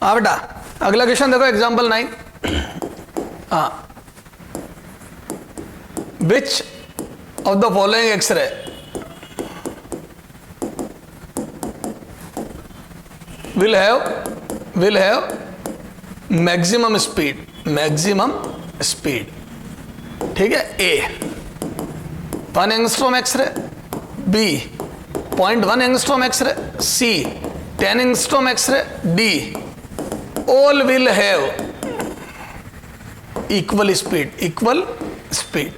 हाँ बेटा, अगला क्वेश्चन देखो, एग्जाम्पल 9। हाँ, which of the following X-ray will have maximum speed, ठीक है। A 1 angstrom X-ray, B 0.1 angstrom X-ray, C 10 angstrom X-ray, D all will have equal speed.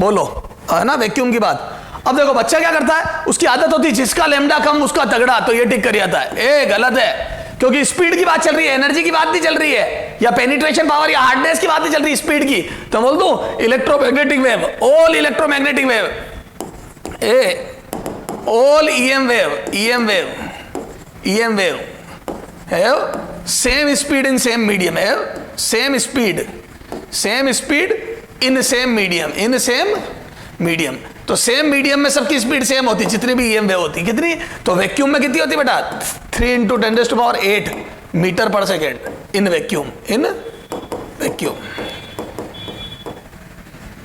बोलो, है ना वैक्यूम की बात। अब देखो बच्चा क्या करता है, उसकी आदत होती है जिसका लैम्डा कम उसका तगड़ा, तो ये टिक कर जाता है। ए गलत है, क्योंकि स्पीड की बात चल रही है, एनर्जी की बात नहीं चल रही है, या पेनिट्रेशन पावर या हार्डनेस की बात नहीं चल रही, स्पीड की। तो बोल दूं electromagnetic wave, all electromagnetic wave, all EM wave have same speed in same medium, have same speed in same medium. तो सेम मीडियम में सबकी स्पीड सेम होती, जितनी भी EM वेव होती। कितनी? तो वैक्यूम में कितनी होती बेटा? 3 × 10⁸ मीटर पर सेकेंड इन वैक्यूम,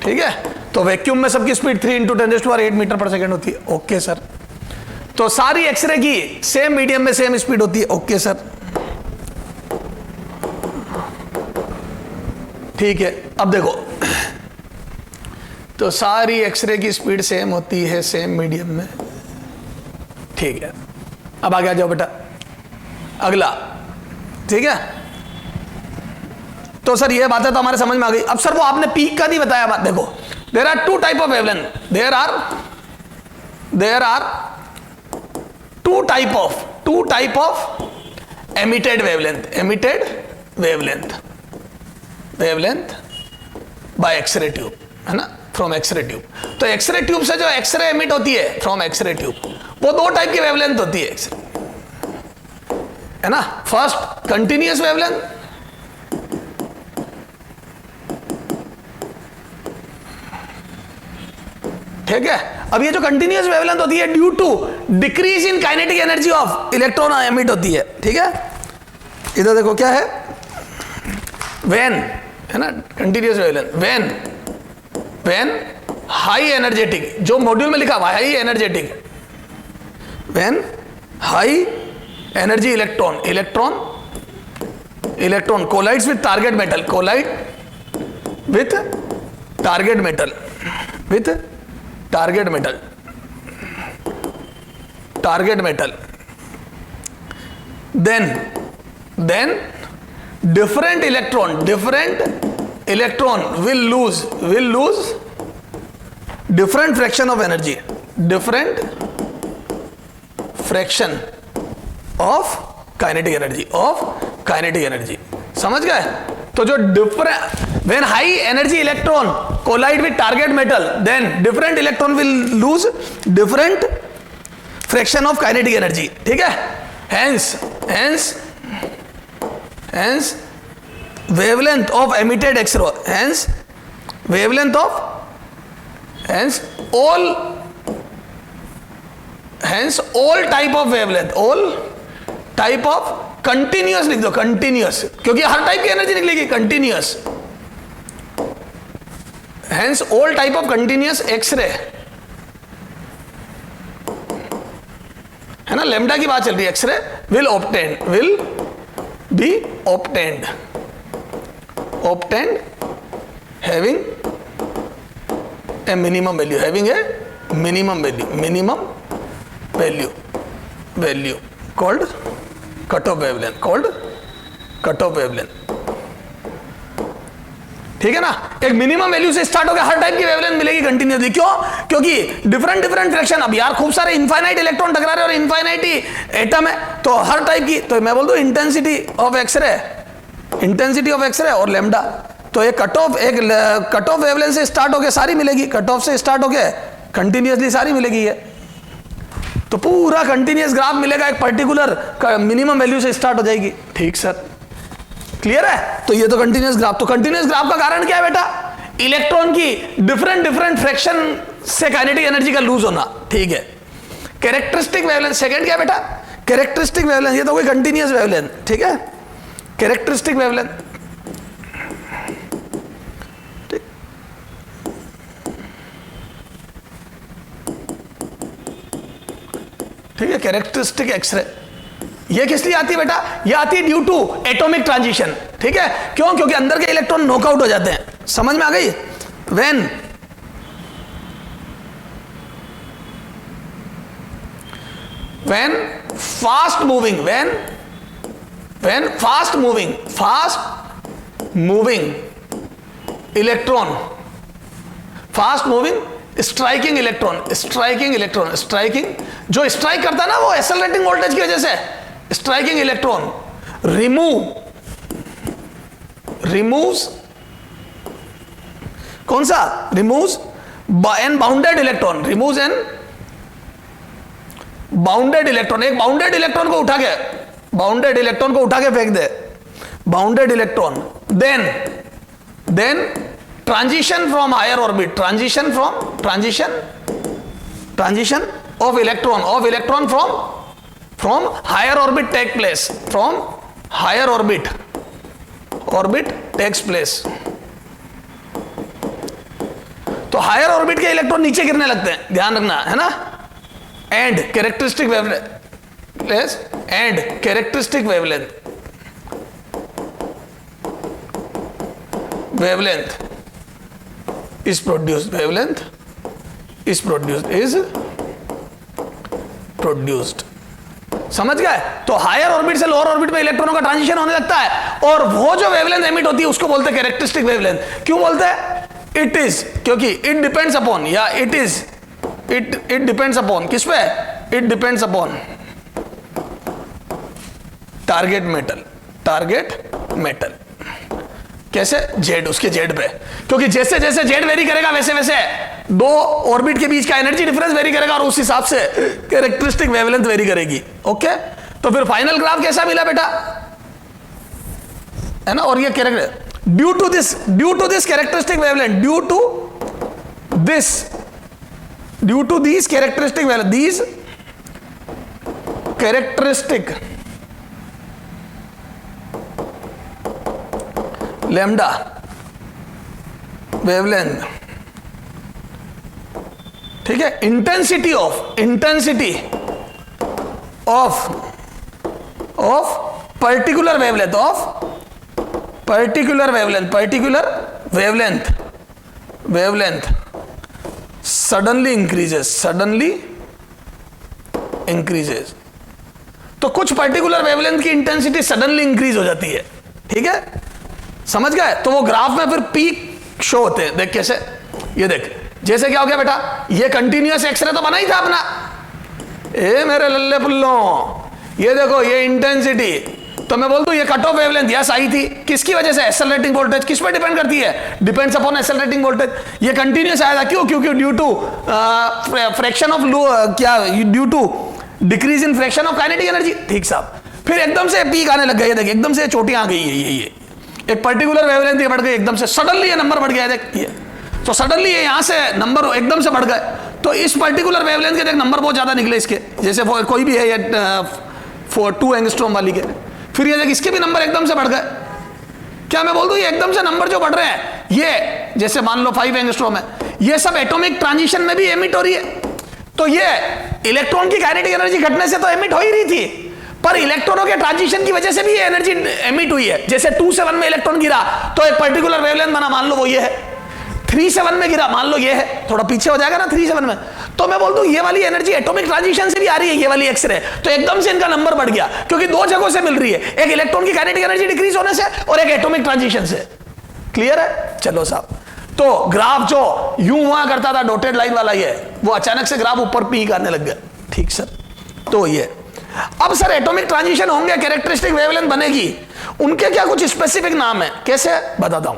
ठीक है। तो वैक्यूम में सबकी स्पीड 3 × 10⁸ मीटर पर सेकेंड होती है। Okay sir. तो सारी एक्सरे की सेम मीडियम में सेम स्पीड होती है। ओके सर, ठीक है। अब देखो, तो सारी एक्सरे की स्पीड सेम होती है सेम मीडियम में, ठीक है। अब आगे आ जाओ बेटा, अगला, ठीक है। तो सर ये बात है तो हमारे समझ में आ गई। अब सर वो आपने पीक का नहीं बताया बात। देखो, there are 2 type of wavelength, there are two type of emitted wavelength by X-ray tube, है ना, फ्रॉम एक्सरे ट्यूब। तो एक्सरे ट्यूब से जो एक्सरे एमिट होती है फ्रॉम एक्सरे ट्यूब, वो 2 टाइप की वेवलेंथ होती है एक्सरे, है ना। फर्स्ट कंटिन्यूअस वेवलेंथ, ठीक है। अब ये जो कंटिन्यूअस वेवलेंथ होती है due to decrease in kinetic energy of electron emit होती है, ठीक है। इधर देखो क्या है, व्हेन, है ना, continuous wavelength when high energetic, जो मॉड्यूल में लिखा हुआ है high energetic, when high energy electron collides with target metal, then different electron will lose different fraction of energy, kinetic energy, समझ गए। तो जो when high energy electron collide with target metal, then different electron will lose different fraction of kinetic energy, ठीक है। hence wavelength of emitted X-ray, hence all type of wavelength, all type of continuous लिख दो, continuous, क्योंकि हर type की energy निकलेगी continuous, hence all type of continuous X-ray, है ना, lambda की बात चल रही है। X-ray will be obtained having a minimum value called cutoff wavelength, ठीक है ना। एक मिनिमम वैल्यू से स्टार्ट होकर हर टाइप की वेवलेंथ मिलेगी कंटिन्यूसली। क्यों? क्योंकि डिफरेंट फ्रैक्शन, अब यार खूब सारे इनफाइनाइट इलेक्ट्रॉन टकरा रहे हैं और इनफाइनाइट एटम है, तो हर टाइप की, तो मैं बोल दूं इंटेंसिटी ऑफ एक्सरे और लैम्डा। तो एक कट ऑफ वेवलेंथ से स्टार्ट होकर सारी मिलेगी, कट ऑफ से स्टार्ट होकर कंटिन्यूसली सारी मिलेगी। ये तो पूरा कंटिन्यूस ग्राफ मिलेगा, एक पर्टिकुलर मिनिमम वैल्यू से स्टार्ट हो जाएगी। ठीक सर, क्लियर है। तो ये तो कंटिन्यूस ग्राफ, तो कंटिन्यूस ग्राफ का कारण क्या है बेटा? इलेक्ट्रॉन की डिफरेंट फ्रैक्शन से काइनेटिक एनर्जी का लूज होना। ठीक है। कैरेक्टरिस्टिक वेवलेंथ सेकंड क्या बेटा? कैरेक्टरिस्टिक वेवलेंथ, ये तो कोई कंटिन्यूस वेवलेंथ। ठीक है, कैरेक्टरिस्टिक वेवलेंथ, ठीक है, कैरेक्टरिस्टिक एक्सरे। ये किस लिए आती है बेटा? ये आती है ड्यू टू एटॉमिक ट्रांजिशन, ठीक है। क्यों? क्योंकि अंदर के इलेक्ट्रॉन नॉकआउट हो जाते हैं। समझ में आ गई? When fast moving, when fast moving electron, fast moving striking जो स्ट्राइक करता है ना, वो एक्सेलरेटिंग वोल्टेज की वजह से स्ट्राइकिंग इलेक्ट्रॉन रिमूव्स कौन सा? Removes an bounded electron, removes an bounded electron. एक बाउंडेड इलेक्ट्रॉन को उठा के फेंक दे, bounded electron. Then transition from higher orbit, transition of electron from higher orbit take place, from higher orbit takes place. तो higher orbit के electron नीचे गिरने लगते हैं, ध्यान रखना है ना। And characteristic wavelength is produced। समझ गए? तो हायर ऑर्बिट से लोअर ऑर्बिट में इलेक्ट्रॉनों का ट्रांजिशन होने लगता है, और वो जो वेवलेंथ एमिट होती है उसको बोलते हैं कैरेक्टरिस्टिक वेवलेंथ। क्यों बोलते हैं? इट इज, क्योंकि इट डिपेंड्स अपॉन, या इट डिपेंड्स अपॉन, किस पे? It depends upon target metal. कैसे? जेड, उसके जेड पे। क्योंकि जैसे जैसे जेड वेरी करेगा वैसे वैसे दो ऑर्बिट के बीच का एनर्जी डिफरेंस वेरी करेगा, और उस हिसाब से कैरेक्टरिस्टिक वेवलेंथ वेरी करेगी। ओके, तो फिर फाइनल ग्राफ कैसा मिला बेटा? है ना। और ये character due to this characteristic wavelength, due to this characteristic wavelength, these characteristic lambda wavelength, ठीक है। Intensity of particular wavelength suddenly increases. तो कुछ पर्टिकुलर वेवलेंथ की इंटेंसिटी सडनली इंक्रीज हो जाती है, ठीक है। समझ गए? तो वो ग्राफ में फिर पीक शो होते हैं। देख कैसे, ये देख, जैसे क्या हो गया बेटा, ये कंटिन्यूअस एक्सरे तो बना ही था अपना, ए मेरे लल्ले पुल्लो, ये देखो ये इंटेंसिटी। तो मैं बोलता हूं ये cut off wavelength yes I थी, किसकी वजह से? Accelerating voltage. किस पे डिपेंड करती है? Depends upon accelerating voltage. ये कंटिन्यूअस आया था, क्यों? क्योंकि due to fraction of due to decrease in fraction of kinetic energy. ठीक साहब, फिर एकदम से पीक आने लग गई, देख एकदम से चोटियां आ गई है, ये एक पर्टिकुलर वेवलेंथ ये बढ़ गई, एकदम से सडनली ये नंबर बढ़ गया, देख ये। तो सडनली ये यहां से नंबर एकदम से बढ़ गए। तो इस पर्टिकुलर वेवलेंथ के देख नंबर बहुत ज्यादा निकले इसके, जैसे कोई भी है ये 2 एंगस्ट्रॉम वाली के। फिर ये देख इसके भी नंबर एकदम से बढ़ गए। क्या मैं बोल दूं, ये एकदम से नंबर जो बढ़ रहे हैं, ये जैसे मान लो 5 एंगस्ट्रॉम है, ये सब एटॉमिक ट्रांजिशन में भी एमिट हो रही है। तो ये इलेक्ट्रॉन की काइनेटिक एनर्जी घटने से तो एमिट हो ही रही थी, पर इलेक्ट्रॉनों के ट्रांजिशन की वजह से भी ये एनर्जी एमिट हुई है। जैसे 2-7 में इलेक्ट्रॉन गिरा तो एक पर्टिकुलर वेवलेंथ बना, मान लो वो ये है। 3-7 में गिरा, मान लो ये है, थोड़ा पीछे हो जाएगा ना 3-7 में। तो मैं बोल दूं ये वाली एनर्जी एटॉमिक ट्रांजिशन से भी आ रही है, ये वाली एक्सरे। तो एकदम से इनका नंबर बढ़ गया, क्योंकि 2 जगहों से मिल रही है, एक इलेक्ट्रॉन की काइनेटिक एनर्जी डिक्रीज होने से और एक एटॉमिक ट्रांजिशन से। क्लियर है? चलो साहब, तो ग्राफ जो यूं हुआ करता था डॉटेड लाइन वाला, ये वो अचानक से ग्राफ ऊपर पीक आने लग गया। ठीक सर, तो ये अब सर एटॉमिक ट्रांजिशन होंगे, कैरेक्टरिस्टिक वेवलेंथ बनेगी, उनके क्या कुछ स्पेसिफिक नाम है? कैसे बताता हूं।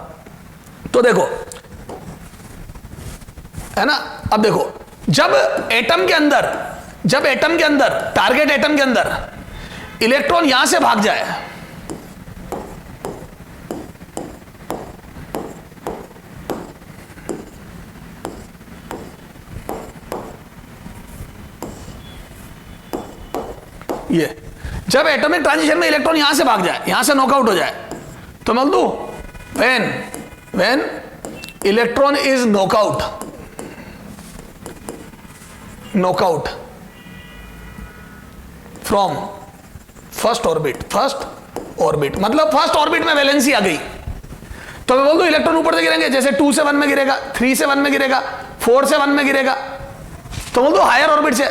तो देखो, है ना, अब देखो, जब एटम के अंदर टारगेट एटम के अंदर इलेक्ट्रॉन यहां से भाग जाए, जब एटॉमिक ट्रांजिशन में इलेक्ट्रॉन यहां से भाग जाए, यहां से नॉकआउट हो जाए, तो बोल दू when electron is knockout from first orbit, मतलब फर्स्ट ऑर्बिट में वैलेंसी आ गई, तो मैं बोल दूं इलेक्ट्रॉन ऊपर से गिरेंगे, जैसे 2 से 1 में गिरेगा, 3 से 1 में गिरेगा, 4 से 1 में गिरेगा, तो बोल दो हायर ऑर्बिट से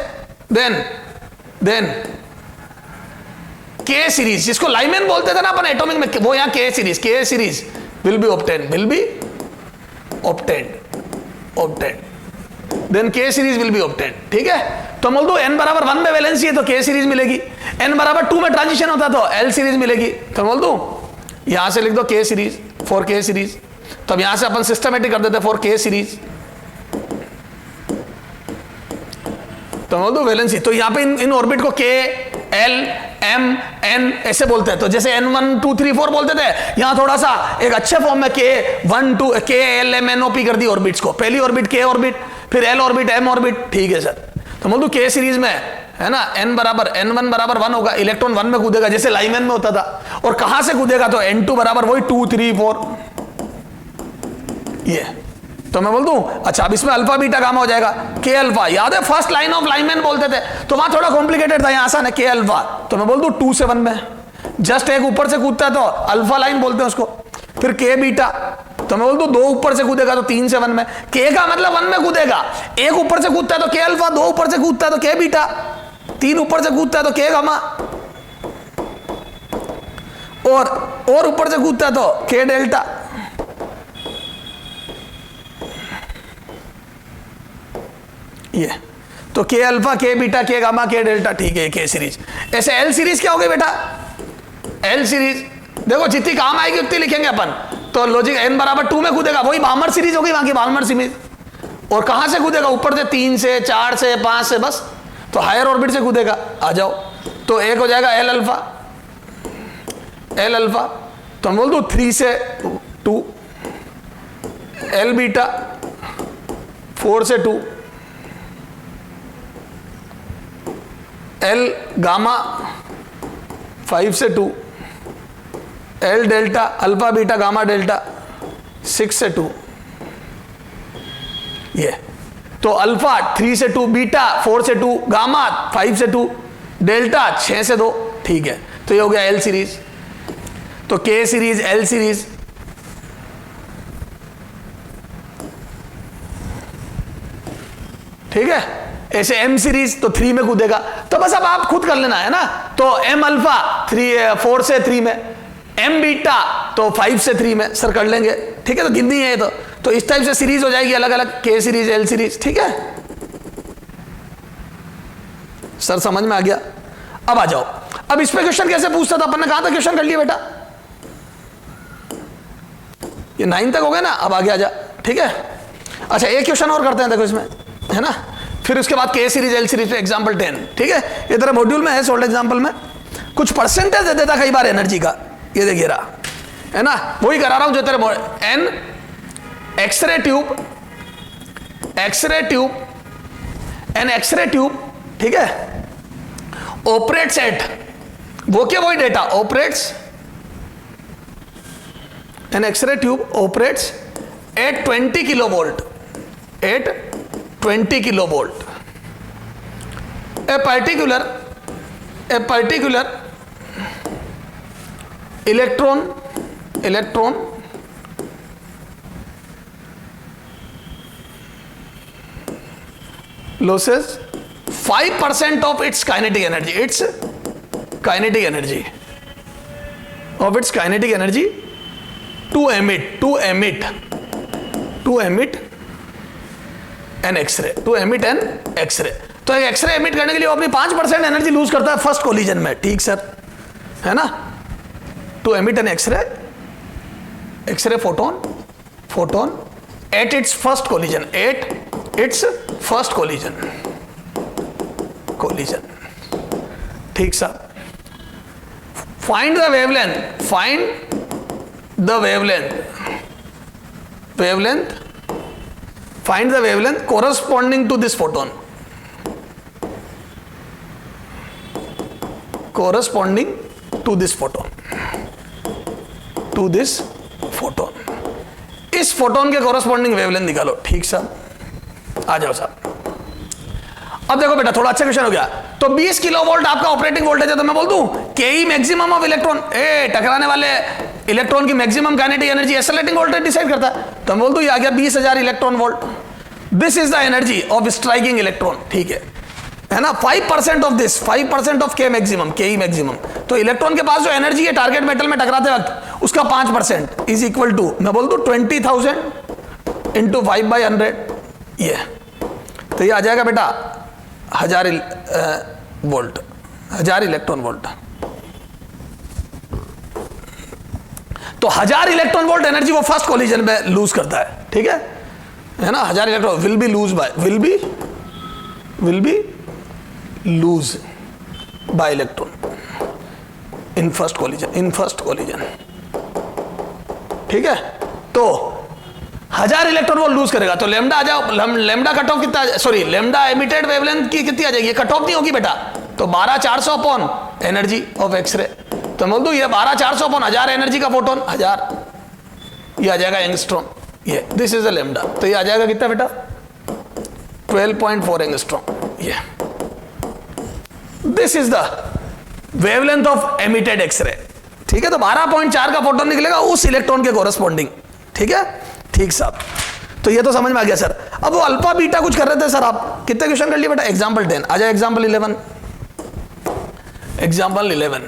देन के सीरीज, जिसको लाइमैन बोलते थे ना अपन एटॉमिक में, वो यहां K series will be obtained, then K series will be obtained. ठीक है, तो बोल दो n बराबर 1 में वैलेंसी है तो के सीरीज मिलेगी, n बराबर 2 में ट्रांजिशन होता तो l सीरीज मिलेगी। तो बोल दो यहां से लिख दो के सीरीज, फॉर के सीरीज, तो अब यहां से अपन सिस्टमेटिक कर देते फॉर के सीरीज, तो बोल दो वैलेंसी, तो यहां पे इन ऑर्बिट को के एल एम एन ऐसे बोलते हैं, तो जैसे n1 2 3 4 बोलते थे, यहां थोड़ा सा एक अच्छे फॉर्म में के 1 2 K L M N O P कर दी ऑर्बिट्स को, पहली ऑर्बिट के ऑर्बिट, फिर एल ऑर्बिट एम ऑर्बिट। ठीक है सर, तो बोल दो के सीरीज में है ना n1 बराबर 1 होगा, इलेक्ट्रॉन 1 में कूदेगा जैसे लाइमैन में होता था, और कहां से कूदेगा तो n2 बराबर वही 2 3 4 ये, तो मैं बोल दूं अच्छा अब इसमें अल्फा बीटा गामा हो जाएगा, के अल्फा, याद है फर्स्ट लाइन ऑफ लाइमैन बोलते थे, तो वहां थोड़ा कॉम्प्लिकेटेड था, यहां आसान है के अल्फा, तो मैं बोल दूं 2 से 1 में, जस्ट एक ऊपर से कूदता है तो अल्फा लाइन बोलते हैं उसको, फिर के बीटा, तो मैं बोल दूं 2 ऊपर से कूदेगा तो 3 से 1 में, के का मतलब 1 में कूदेगा, एक ऊपर से कूदता है तो के अल्फा, 2 ऊपर से कूदता है तो के बीटा, 3 ऊपर से कूदता है तो के गामा, और ऊपर से कूदता है तो के डेल्टा। ये तो के अल्फा, के बीटा, के गामा, के डेल्टा। ठीक है, के सीरीज। ऐसे एल सीरीज क्या हो गई बेटा? एल सीरीज देखो जितनी काम आएगी उतनी लिखेंगे अपन, तो लॉजिक n बराबर 2 में कूदेगा, वही बाल्मर सीरीज हो गई वहां की, बाल्मर सीरीज। और कहां से कूदेगा? ऊपर से 3 से 4 से 5 से, बस तो हायर ऑर्बिट से कूदेगा। आ जाओ, तो एक हो जाएगा एल अल्फा, तो हम बोल दो 3 से 2, एल बीटा 4 से 2, एल गामा 5 से 2, L delta alpha beta gamma delta 6 से 2। ये तो अल्फा 3 से 2, बीटा 4 से 2, गामा 5 से 2, डेल्टा 6 से 2। ठीक है, तो ये हो गया एल सीरीज। तो के सीरीज, एल सीरीज, ठीक है। ऐसे एम सीरीज तो 3 में कूदेगा, तो बस अब आप खुद कर लेना है ना। तो एम अल्फा 4 से 3 में, एम बीटा तो 5 से 3 में, सर कर लेंगे। ठीक है, तो गिननी है तो इस टाइप से सीरीज हो जाएगी अलग अलग, के सीरीज, एल सीरीज। ठीक है सर, समझ में आ गया। अब आ जाओ, अब इस पे क्वेश्चन कैसे पूछता था अपन ने, कहा था क्वेश्चन कर लिया बेटा, ये 9 तक हो गया ना। अब आगे आ जा, ठीक है। अच्छा, एक क्वेश्चन और करते हैं, देखो इसमें है ना, फिर उसके बाद के सीरीज, एल सीरीज पे एग्जांपल 10। ठीक है, ये तेरा मॉड्यूल में है, सोल्ड एग्जांपल में कुछ परसेंटेज दे देता कई बार एनर्जी का, ये देखिए रहा है ना, वही करा रहा हूं जो तेरे an X-ray tube, an X-ray tube, ठीक है, ऑपरेट्स एट, वो क्या वही data, operates, an X-ray tube operates at 20 kilovolt, at 20 kilovolt. A particular electron loses 5% of its kinetic energy to emit an X-ray, to emit an X-ray. तो एक x ray emit करने के लिए वो अपनी 5% एनर्जी लूज करता है फर्स्ट कोलिजन में। ठीक सर, है ना, to emit an X ray photon at its first collision. ठीक sir, find the wavelength corresponding to this photon. Corresponding to this photon, to this photon. इस फोटोन के कोरस्पॉन्डिंग वेवलेंथ निकालो। ठीक साहब, आ जाओ साहब। अब देखो बेटा, थोड़ा अच्छा क्वेश्चन हो गया। तो 20 किलोवोल्ट आपका ऑपरेटिंग वोल्टेज है, तो मैं बोल दूं के मैक्सिमम ऑफ इलेक्ट्रॉन, टकराने वाले इलेक्ट्रॉन की maximum kinetic energy accelerating voltage decide करता है। तो मैं बोल दूं ये आ गया 20,000 electron volt. This is the energy of striking electron. ठीक है ना। 5% ऑफ दिस, 5% ऑफ के मैक्सिमम, के मैक्सिमम। तो इलेक्ट्रॉन के पास जो एनर्जी है टारगेट मेटल में टकराते वक्त, उसका 5% इज इक्वल टू, मैं बोल दूं 20,000 इंटू 5/100। ये तो ये आ जाएगा बेटा 1000 वोल्ट, 1000 इलेक्ट्रॉन वोल्ट। तो 1000 इलेक्ट्रॉन वोल्ट एनर्जी वो फर्स्ट कोलिजन में लूज करता है। ठीक है ना। 1000 electron will be lose by, will be lose by electron in first collision, ठीक है। तो 1000 इलेक्ट्रॉन वोल्ट लूज करेगा। तो लेमडा आ जाओ, लेमडा कट ऑफ कितना, सॉरी लेमडा एमिटेड वेवलेंथ की कितनी आ जाएगी, कट ऑफ नहीं होगी बेटा। तो 12400 अपॉन एनर्जी ऑफ एक्सरे। तो बोल दूं ये 12400 अपॉन 1000 एनर्जी का फोटोन 1000, ये आ जाएगा एंगस्ट्रॉम। ये दिस इज द लेमडा। तो ये आ जाएगा कितना बेटा, 12.4 एंगस्ट्रॉम। ये this is the wavelength of emitted X-ray. ठीक है। तो 12.4 का फोटोन निकलेगा उस इलेक्ट्रॉन के कोरस्पॉन्डिंग। ठीक है। ठीक साहब। तो ये तो समझ में आ गया सर। अब वो अल्फा बीटा कुछ कर रहे थे सर, आप कितने क्वेश्चन कर लिए बेटा। एग्जांपल 10 आ जाए, example 11, example 11।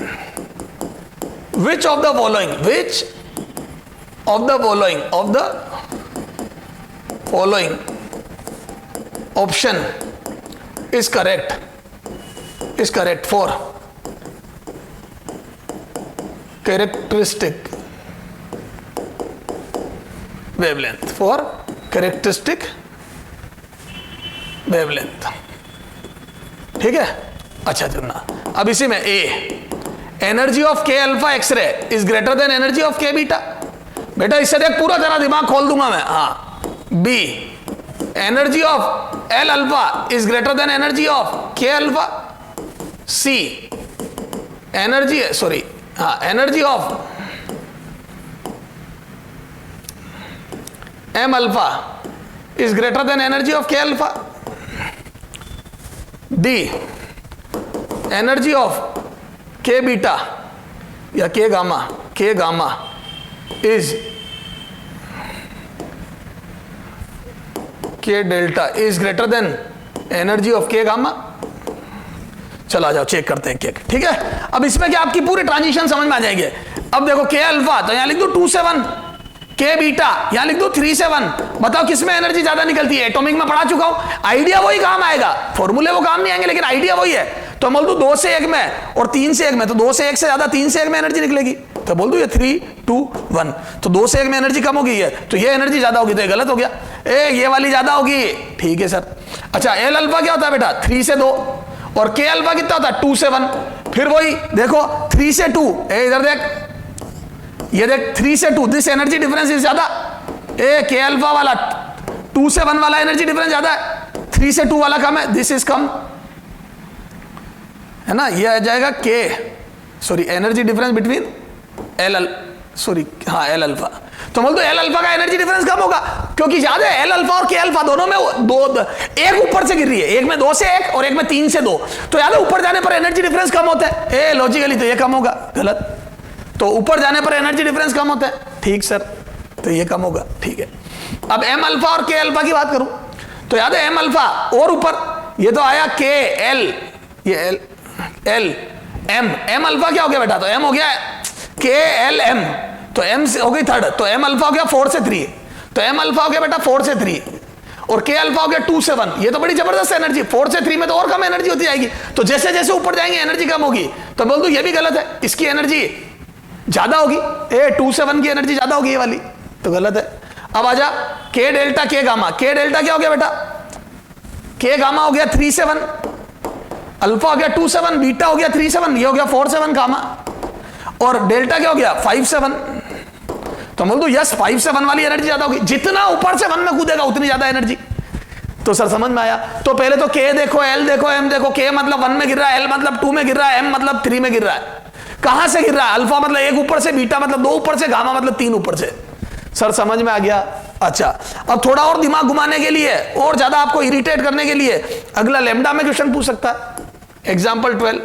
Which of the following, which of the following option is correct for characteristic wavelength, for characteristic wavelength. ठीक है। अच्छा चलना। अब इसी में ए, एनर्जी ऑफ के alpha X-ray is greater than energy of K beta. बेटा इससे देख, पूरा तेरा दिमाग खोल दूंगा मैं। हाँ। B, energy of L alpha is greater than energy of के अल्फा। सी, एनर्जी, सॉरी हाँ, energy of M alpha is greater than energy of के alpha. D, energy of K beta या K gamma is K delta is greater than energy of K gamma. चलो आ जाओ check करते हैं cake. ठीक है। अब इसमें क्या आपकी पूरी ट्रांजिशन समझ में आ जाएगी। अब देखो के अल्फा, तो यहां लिख दो 2 7, के बीटा यहां लिख दो 3 7। बताओ किसमें एनर्जी ज्यादा निकलती है। एटॉमिक में पढ़ा चुका हूं, आइडिया वही काम आएगा, फॉर्मूले वो काम नहीं आएंगे, लेकिन आइडिया वही है। तो बोल दू 2 से 1 में और 3 से 1 में, तो 2 से 1 से ज्यादा 3 से 1 में एनर्जी निकलेगी। तो बोल दू ये 3 2 1, तो 2 से 1 में एनर्जी कम होगी है, तो ये एनर्जी ज्यादा होगी, तो ये गलत हो गया। ये वाली ज्यादा होगी। ठीक है सर। अच्छा एल अल्फा क्या होता है बेटा, 3 से 2, और के अल्फा कितना होता है 2 से 1। फिर वही देखो 3 से 2, इधर देख, ये देख 3 से 2, दिस एनर्जी डिफरेंस इज ज्यादा। के अल्फा वाला 2 से 1 वाला एनर्जी डिफरेंस ज्यादा है, 3 से 2 वाला कम है, दिस इज कम, है ना। ये आ जाएगा के, sorry energy difference between L, sorry हाँ एल अल्फा। तो बोल दो एल अल्फा का एनर्जी डिफरेंस कम होगा, क्योंकि याद है एल अल्फा और के अल्फा दोनों में एक ऊपर से गिर रही है, एक में 2 से 1 और एक में 3 से 2। तो याद है ऊपर जाने पर एनर्जी डिफरेंस कम होता है। लॉजिकली तो ये कम होगा, गलत। तो ऊपर जाने पर एनर्जी डिफरेंस कम होता है। ठीक सर, तो ये कम होगा। ठीक है। अब एम अल्फा और के अल्फा की बात करूं, तो याद है एम अल्फा और ऊपर, ये तो आया के एल, ये एल एम, एम अल्फा क्या हो गया बेटा, तो एम हो गया के एल एम, तो एम हो गई 3rd, तो एम अल्फा हो गया 4 से 3, तो एम अल्फा हो गया बेटा 4 से 3, और के अल्फा हो गया 2 से 1। ये तो बड़ी जबरदस्त एनर्जी, 4 से 3 में तो और कम एनर्जी होती जाएगी। तो जैसे जैसे ऊपर जाएंगे एनर्जी कम होगी। तो बोल दूं ये भी गलत है, इसकी एनर्जी ज्यादा होगी, 2 से 1 की एनर्जी ज्यादा होगी ये वाली, तो गलत है। अब आजा के डेल्टा के गामा, के डेल्टा क्या हो गया बेटा, के गामा हो गया 3 से 1, अल्फा हो गया 2 से 1, बीटा हो गया 3 से 1, ये हो गया 4 से 1 गामा, और डेल्टा क्या हो गया 5 से 1। तो बोल दो यस 5 से 1 वाली एनर्जी ज्यादा होगी, जितना ऊपर से 1 में कूदेगा उतनी ज्यादा एनर्जी। तो सर समझ में आया। तो पहले तो के देखो, एल देखो, एम देखो। के मतलब 1 में गिर रहा है, एल मतलब 2 में गिर रहा है, एम मतलब 3 में गिर रहा है। कहां से गिर रहा है? अल्फा मतलब 1 ऊपर से, बीटा मतलब 2 ऊपर से, गामा मतलब 3 ऊपर से। सर समझ में आ गया? अच्छा, अब थोड़ा और दिमाग घुमाने के लिए और ज्यादा आपको इरिटेट करने के लिए अगला लैम्डा में क्वेश्चन पूछ सकता है। Example 12,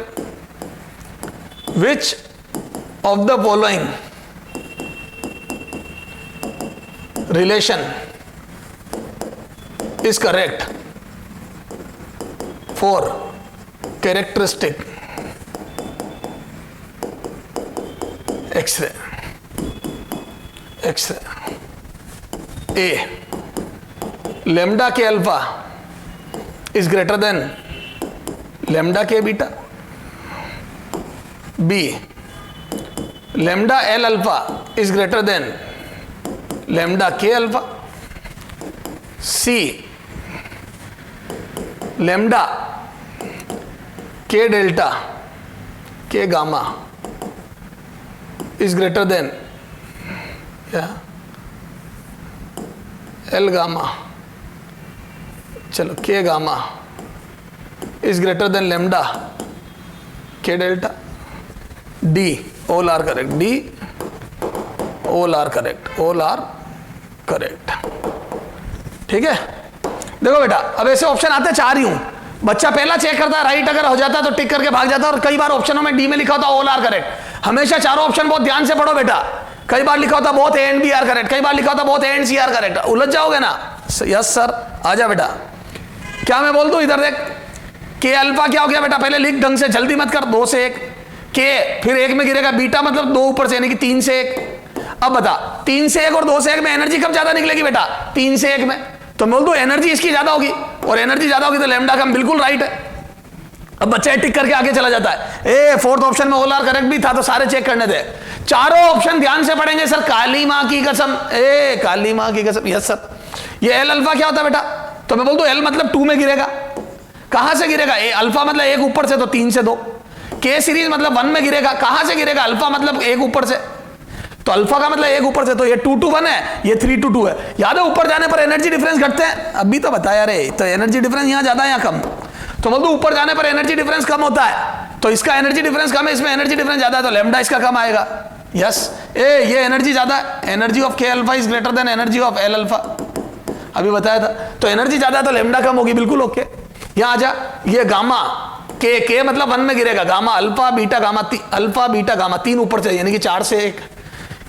which of the following relation is correct for characteristic X-ray? A, lambda k alpha is greater than lambda k beta. B, lambda L alpha is greater than lambda k alpha. C, lambda k delta k gamma is greater than L gamma, चलो k gamma is greater than lambda k delta. D, all are correct. D, all are correct. All are correct. ठीक है, देखो बेटा, अब ऐसे option आते 4 ही हूं। बच्चा पहला चेक करता है, राइट अगर हो जाता तो टिक करके भाग जाता। और कई बार ऑप्शनों में डी में लिखा होता ऑल आर करेक्ट। हमेशा चारों ऑप्शन बहुत ध्यान से पढ़ो बेटा। कई बार लिखा होता बहुत A and B are correct, कई बार लिखा होता बहुत A and C are correct. उलझ जाओगे ना? यस सर, आ जा बेटा। क्या मैं बोल दूं? इधर देख, के अल्फा क्या हो गया बेटा? पहले लिख ढंग से, जल्दी मत कर। 2 से 1 के, फिर 1 में गिरेगा बीटा मतलब 2 ऊपर से, यानी कि 3 से 1। अब बता, 3 से 1 और 2 से 1 में एनर्जी कब ज्यादा निकलेगी बेटा? 3 से 1 में। तो मैं बोल दूं एनर्जी इसकी ज्यादा होगी, और एनर्जी ज्यादा होगी तो लैम्डा का बिल्कुल राइट है। अब बच्चा टिक करके आगे चला जाता है। ए, 4th ऑप्शन में ऑल आर करेक्ट भी था, तो सारे चेक करने दे। चारों ऑप्शन ध्यान से पढ़ेंगे सर। काली मां की कसम, ए काली मां की कसम। Yes sir. ये एल अल्फा क्या होता है बेटा? तो मैं बोल दूं एल मतलब 2 में गिरेगा। कहां से गिरेगा? ए अल्फा मतलब 1 ऊपर से, तो 3 से 2। के सीरीज मतलब 1 में गिरेगा। कहां से गिरेगा? अल्फा मतलब 1 ऊपर से, तो अल्फा का मतलब 1 ऊपर से, तो ये 2 to 1 है, ये 3 to 2 है। याद है ऊपर जाने पर एनर्जी डिफरेंस घटते हैं? अभी तो बताया रे। तो एनर्जी डिफरेंस यहां ज्यादा है या कम? तो बोल दो ऊपर जाने पर एनर्जी डिफरेंस कम होता है, तो इसका एनर्जी डिफरेंस कम है, इसमें एनर्जी डिफरेंस ज्यादा है, तो लैम्डा इसका कम आएगा। यस, ये एनर्जी ज्यादा है, एनर्जी ऑफ के alpha is greater than energy of L alpha, अभी बताया था। तो एनर्जी ज्यादा है तो लैम्डा कम होगी, बिल्कुल ओके। यहां आ जा, ये गामा के मतलब 1 में गिरेगा, gamma alpha beta gamma, alpha beta gamma 3 ऊपर से, यानी कि 4 से 1।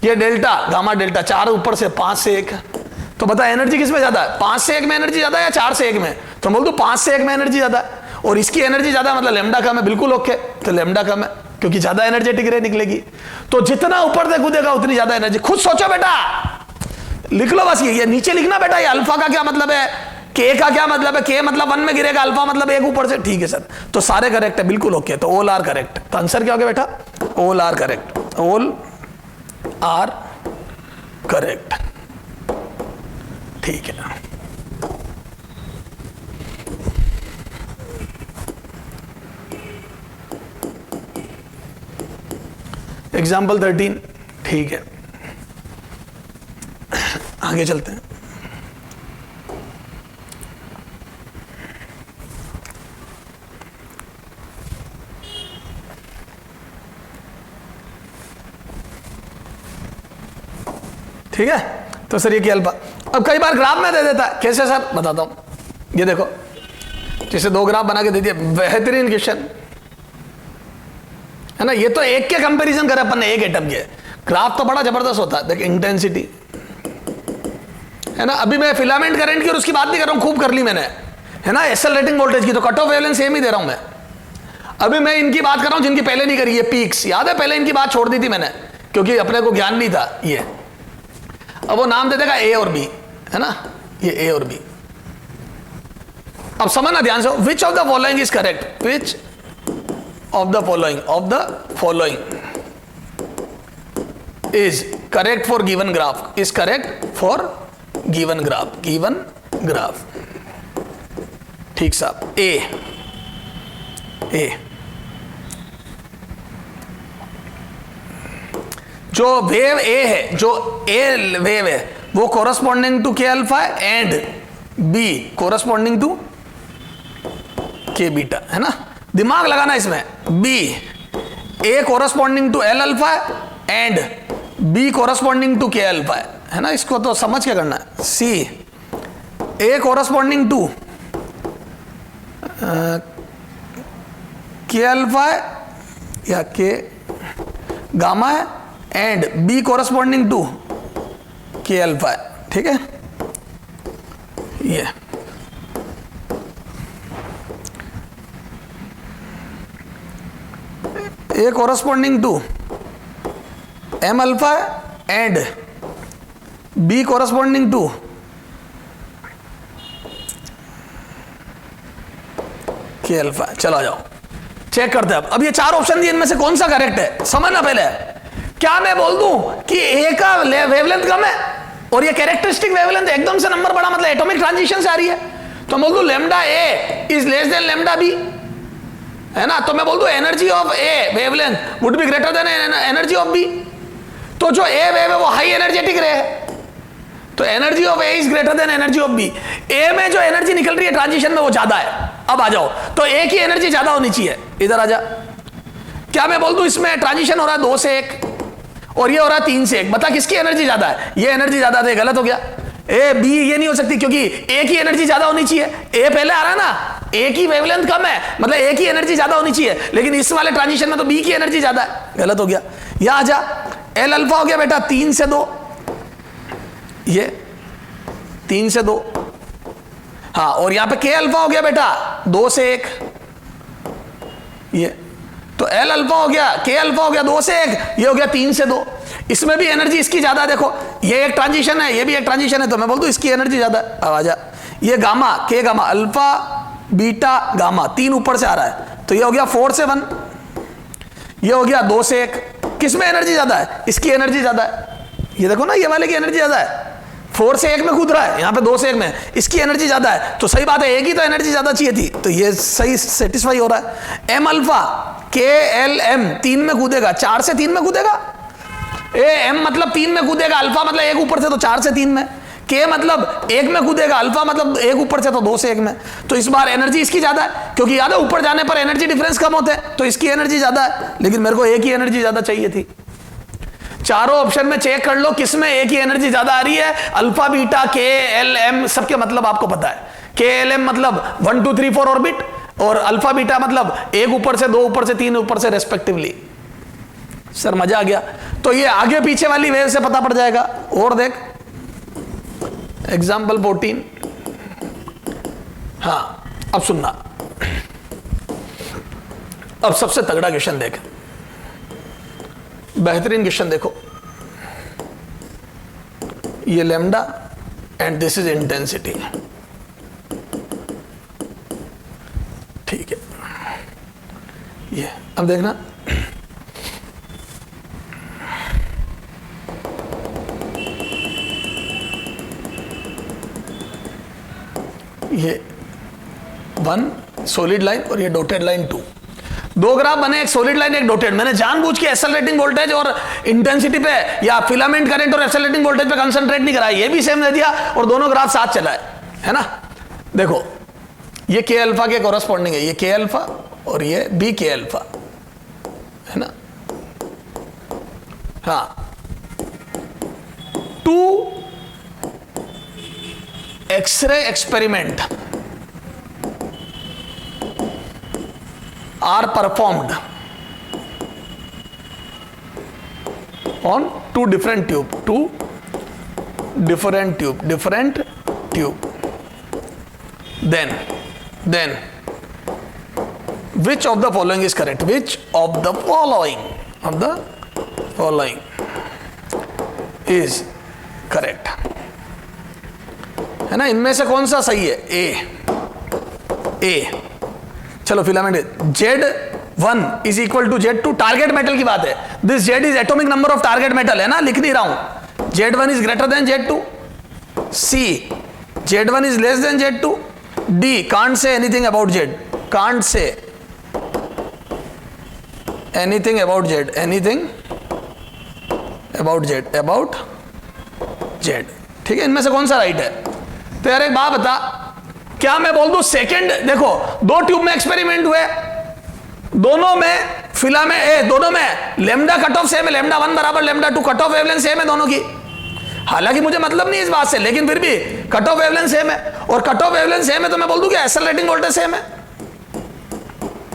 ये डेल्टा गामा डेल्टा 4 ऊपर से 5 से 1। तो बता एनर्जी किसमें ज्यादा है? 5 से 1 में एनर्जी ज्यादा है या 4 से 1 में? तो बोल दो 5 से 1 में एनर्जी ज्यादा है, और इसकी एनर्जी ज्यादा है, मतलब लैम्डा कम है, बिल्कुल ओके। तो लैम्डा कम है क्योंकि ज्यादा एनर्जेटिक रे निकलेगी। तो जितना ऊपर से कूदेगा उतनी ज्यादा एनर्जी। खुद सोचो बेटा, लिख लो बस। ये नीचे लिखना बेटा, ये अल्फा का क्या मतलब है, के का क्या मतलब है। के मतलब 1 में गिरेगा, अल्फा मतलब 1 ऊपर से। ठीक है सर, तो सारे करेक्ट है, बिल्कुल ओके। तो ऑल आर करेक्ट। तो आंसर क्या हो गया बेटा? All are correct, all are correct. ठीक है, एग्जाम्पल 13। ठीक है, आगे चलते हैं। ठीक है, तो सर ये क्या अल्फा, अब कई बार ग्राफ में दे देता है। कैसे सर? बताता हूं। ये देखो, जैसे 2 ग्राफ बना के दे दिया, बेहतरीन क्वेश्चन है ना। ये तो एक के कंपैरिजन करे अपन ने, एक एटम के। ग्राफ तो बड़ा जबरदस्त होता है। देख इंटेंसिटी है ना, अभी मैं फिलामेंट करंट की और उसकी बात नहीं कर रहा हूं, खूब कर ली मैंने, है ना। एक्सेलरेटिंग वोल्टेज की तो कट ऑफ वेवलेंथ सेम ही दे रहा हूं मैं। अभी मैं इनकी बात कर रहा हूं जिनकी पहले नहीं करी, ये पीक्स। याद है पहले इनकी बात छोड़ दी थी मैंने, क्योंकि अपने को ज्ञान नहीं था। ये अब वो नाम दे देगा ए और बी, है ना, ये ए और बी। अब समझना ध्यान से, विच of the following is correct, which of the following is correct for given graph, is correct for given graph। ठीक साहब, ए जो वेव ए है, जो ए वेव है वो corresponding to K alpha and B corresponding to K beta, है ना, दिमाग लगाना इसमें। B A corresponding to L alpha and B corresponding to K alpha है ना, इसको तो समझ के करना है। C A corresponding to K alpha या के गामा है and B corresponding to K alpha है, ठीक है। ये A corresponding to M alpha and B corresponding to K alpha. चलो आ जाओ, चेक करते हैं अब ये चार ऑप्शन दिए, इनमें से कौन सा करेक्ट है समझना पहले। क्या मैं बोल दूं कि ए का वेवलेंथ कम है और ये कैरेक्टरिस्टिक वेवलेंथ एकदम से नंबर बड़ा, मतलब एटॉमिक ट्रांजिशन से आ रही है, तो मैं बोल दूं lambda A is less than lambda B, है ना। तो मैं बोल दूं energy of A wavelength would be greater than energy of B. तो जो ए वेव है वो हाई एनर्जेटिक रे है, तो energy of A is greater than energy of B. A में जो एनर्जी निकल रही है ट्रांजिशन में वो ज्यादा है। अब आ जाओ, तो ए की एनर्जी ज्यादा होनी चाहिए, इधर आ जा। क्या मैं बोल दूं इसमें ट्रांजिशन हो रहा है 2 से 1 और ये हो रहा है 3 से 1, बता किसकी एनर्जी ज्यादा है? ये एनर्जी ज्यादा है, गलत हो गया। ए बी ये नहीं हो सकती क्योंकि ए की एनर्जी ज्यादा होनी चाहिए। ए पहले आ रहा है ना, ए की वेवलेंथ कम है मतलब ए की एनर्जी ज्यादा होनी चाहिए, लेकिन इस वाले ट्रांजिशन में तो बी की एनर्जी ज्यादा है, गलत हो गया। यहां आ जा, एल अल्फा हो गया बेटा 3 से 2, ये 3 से 2, हाँ, और यहां पे के अल्फा हो गया बेटा 2 से 1, ये तो एल अल्फा हो गया, के अल्फा हो गया 2 से 1, ये हो गया 3 से 2। इसमें भी एनर्जी इसकी ज्यादा, देखो ये एक ट्रांजिशन है, ये भी एक ट्रांजिशन है, तो मैं बोल दूं इसकी एनर्जी ज्यादा है। अब आ जा, ये गामा के गामा अल्फा बीटा गामा 3 ऊपर से आ रहा है, तो ये हो गया 4 से 1, ये हो गया 2 से 1। किसमें एनर्जी ज्यादा है? इसकी एनर्जी ज्यादा है, ये देखो ना, ये वाले की एनर्जी ज्यादा है, 4 से 1 में कूद रहा है, यहां पे 2 से 1 में, इसकी एनर्जी ज्यादा है, तो सही बात है, एक ही तो एनर्जी ज्यादा चाहिए थी, तो ये सही सेटिस्फाई हो रहा है। एम अल्फा के एल एम 3 में कूदेगा, 4 से 3 में कूदेगा, ए एम मतलब 3 में कूदेगा, अल्फा मतलब 1 ऊपर से तो 4 से 3 में, के मतलब 1 में कूदेगा, अल्फा मतलब 1 ऊपर से तो 2 से 1 में, तो इस बार एनर्जी इसकी ज्यादा है, क्योंकि याद है ऊपर जाने पर एनर्जी डिफरेंस कम होते हैं, तो इसकी एनर्जी ज्यादा है, लेकिन मेरे को एक ही एनर्जी ज्यादा चाहिए थी। चारों ऑप्शन में चेक कर लो किसमें एक ही एनर्जी ज्यादा आ रही है, अल्फा बीटा के एल एम, सबके मतलब आपको पता है। के एल एम मतलब 1 2 3 4 ऑर्बिट, और अल्फा बीटा मतलब 1 ऊपर से 2 ऊपर से 3 ऊपर से रेस्पेक्टिवली। सर मजा आ गया, तो ये आगे पीछे वाली वेव से पता पड़ जाएगा। और देख एग्जाम्पल 14, हाँ अब सुनना, अब सबसे तगड़ा क्वेश्चन देख, बेहतरीन क्वेश्चन देखो, ये lambda and this is intensity, ठीक है। ये अब देखना, ये 1 सॉलिड लाइन और ये डॉटेड लाइन 2, 2 ग्राफ बने, एक सॉलिड लाइन एक डॉटेड। मैंने जानबूझ के एक्सेलरेटिंग वोल्टेज और इंटेंसिटी पे या फिलामेंट करंट और एक्सेलरेटिंग वोल्टेज पे कंसंट्रेट नहीं कराया, ये भी सेम दे दिया और दोनों ग्राफ साथ चला है ना। देखो ये के अल्फा के कॉरस्पॉन्डिंग है, ये के अल्फा और ये बी के अल्फा, है ना। हाँ, 2 X-ray experiment are performed on 2 different tube, then which of the following is correct? Which of the following is correct? है ना, इनमें से कौन सा सही है? ए। चलो filament Z1 is equal to Z2, target metal की बात है, this Z is atomic number of target metal, है ना, लिख नहीं रहा हूं। Z1 is greater than Z2, C Z1 is less than Z2, D can't say anything about Z, can't say anything about Z, ठीक है। इनमें से कौन सा राइट है? तो यार एक बात बता, क्या मैं बोल दूं सेकंड, देखो दो ट्यूब में एक्सपेरिमेंट हुए, दोनों में फिलामेंट दोनों में लेमडा कट ऑफ सेम है, लेमडा 1 बराबर lambda 2, cut off wavelength same है दोनों की। हालांकि मुझे मतलब नहीं इस बात से, लेकिन फिर भी कट ऑफ वेवलेंथ सेम है, और कट ऑफ वेवलेंथ सेम है तो मैं बोल दूं कि एक्सेलरेटिंग वोल्टेज सेम है,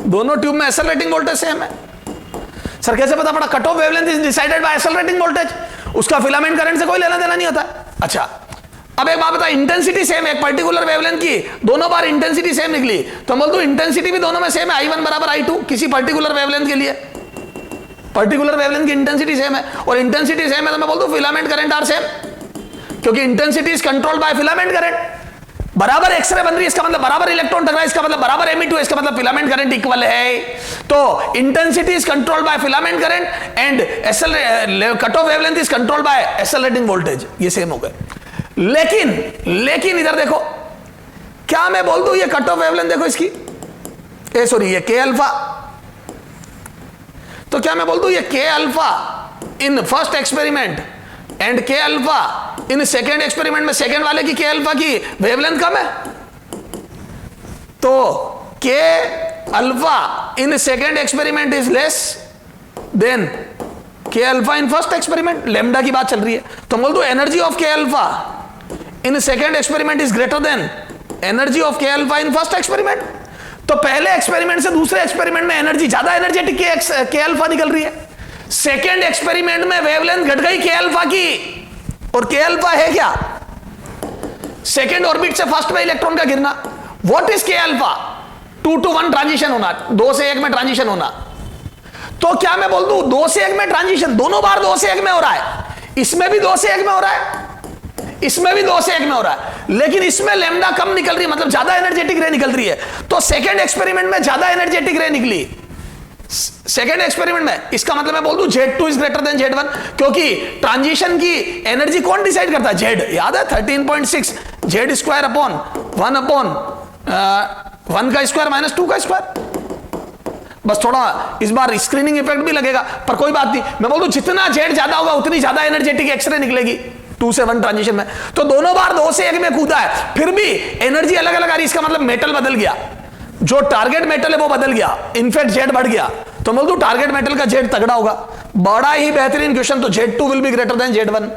दोनों ट्यूब में एक्सेलरेटिंग वोल्टेज सेम है। सर कैसे पता पड़ा? Cut off wavelength is decided by accelerating voltage, उसका फिलामेंट करंट से कोई लेना देना नहीं होता। अच्छा अब एक बात बता, इंटेंसिटी सेम है एक पर्टिकुलर वेवलेंथ की, दोनों बार इंटेंसिटी सेम निकली, तो बोल दूं इंटेंसिटी भी दोनों में सेम है, I1 बराबर I2 किसी पर्टिकुलर वेवलेंथ के लिए, पर्टिकुलर वेवलेंथ की इंटेंसिटी सेम है, और इंटेंसिटी सेम है तो मैं बोल दूं फिलामेंट करंट आर सेम, क्योंकि intensity is controlled by filament current. बराबर एक्सरे बन रही है, इसका मतलब बराबर इलेक्ट्रॉन टकरा, इसका मतलब बराबर Me2, इसका मतलब फिलामेंट करंट इक्वल है। तो intensity is controlled by filament current and cut off wavelength is controlled by accelerating voltage, ये सेम हो गए। लेकिन इधर देखो, क्या मैं बोल दूं ये कट ऑफ वेवलेंथ देखो इसकी, सॉरी ये के अल्फा, तो क्या मैं बोल दूं ये के alpha in first experiment and के अल्फा इन सेकेंड एक्सपेरिमेंट में, सेकेंड वाले की के अल्फा की वेवलेंथ कम है, तो K alpha in second experiment is less than K alpha in first experiment, lambda की बात चल रही है, तो बोल दो एनर्जी ऑफ के alpha in second experiment is greater than energy of के अल्फा इन फर्स्ट एक्सपेरिमेंट। तो पहले एक्सपेरिमेंट से दूसरे एक्सपेरिमेंट में एनर्जी ज्यादा एनर्जेटिक के अल्फा निकल रही है, सेकेंड एक्सपेरिमेंट में वेवलेंथ घट गई के अल्फा की, और के अल्फा है क्या? सेकेंड ऑर्बिट से फर्स्ट में इलेक्ट्रॉन का गिरना। व्हाट इज के अल्फा? 2 to 1 ट्रांजिशन होना, 2 से 1 में ट्रांजिशन होना। तो क्या मैं बोल दूं 2 से 1 में ट्रांजिशन, दोनों बार 2 से 1 में हो रहा है, इसमें भी 2 से 1 में हो रहा है, इसमें भी 2 से 1 में हो रहा है, लेकिन इसमें लेमडा कम निकल रही है, मतलब ज्यादा एनर्जेटिक रे निकल रही है, तो सेकेंड एक्सपेरिमेंट में ज्यादा एनर्जेटिक रे निकली सेकेंड एक्सपेरिमेंट में। इसका मतलब मैं बोल दूं Z2 is greater then Z1, क्योंकि ट्रांजिशन की एनर्जी कौन डिसाइड करता है? Z, याद है 13.6 Z स्क्वायर अपॉन 1 का स्क्वायर माइनस 2 का स्क्वायर। बस थोड़ा इस बार स्क्रीनिंग इफेक्ट भी लगेगा, पर कोई बात नहीं, मैं बोल दूं जितना Z ज्यादा होगा उतनी ज्यादा एनर्जेटिक एक्सरे निकलेगी 2 से 1 ट्रांजिशन में। तो दोनों बार 2 से 1 में कूदा है, फिर भी एनर्जी अलग अलग आ रही, इसका मतलब मेटल बदल गया, जो टारगेट मेटल है वो बदल गया, इनफैक्ट Z बढ़ गया, तो बोल दूं टारगेट मेटल का Z तगड़ा होगा। बड़ा ही बेहतरीन क्वेश्चन, तो Z2 will be greater then Z1।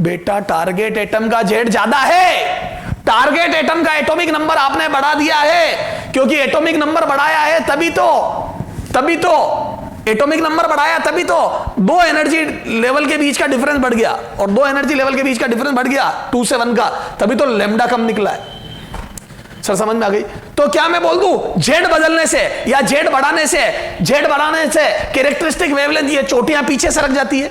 बेटा टारगेट एटम का Z ज्यादा है, टारगेट एटम का एटॉमिक नंबर आपने बढ़ा दिया है, क्योंकि एटॉमिक नंबर बढ़ाया है तभी तो एटॉमिक नंबर बढ़ाया, तभी तो 2 एनर्जी लेवल के बीच का डिफरेंस बढ़ गया, और 2 एनर्जी लेवल के बीच का डिफरेंस बढ़ गया 2 से 1 का, तभी तो लेमडा कम निकला है। सर समझ में आ गई? तो क्या मैं बोल दूं Z बदलने से या Z बढ़ाने से कैरेक्टरिस्टिक वेवलेंथ, ये चोटियां पीछे सरक जाती है,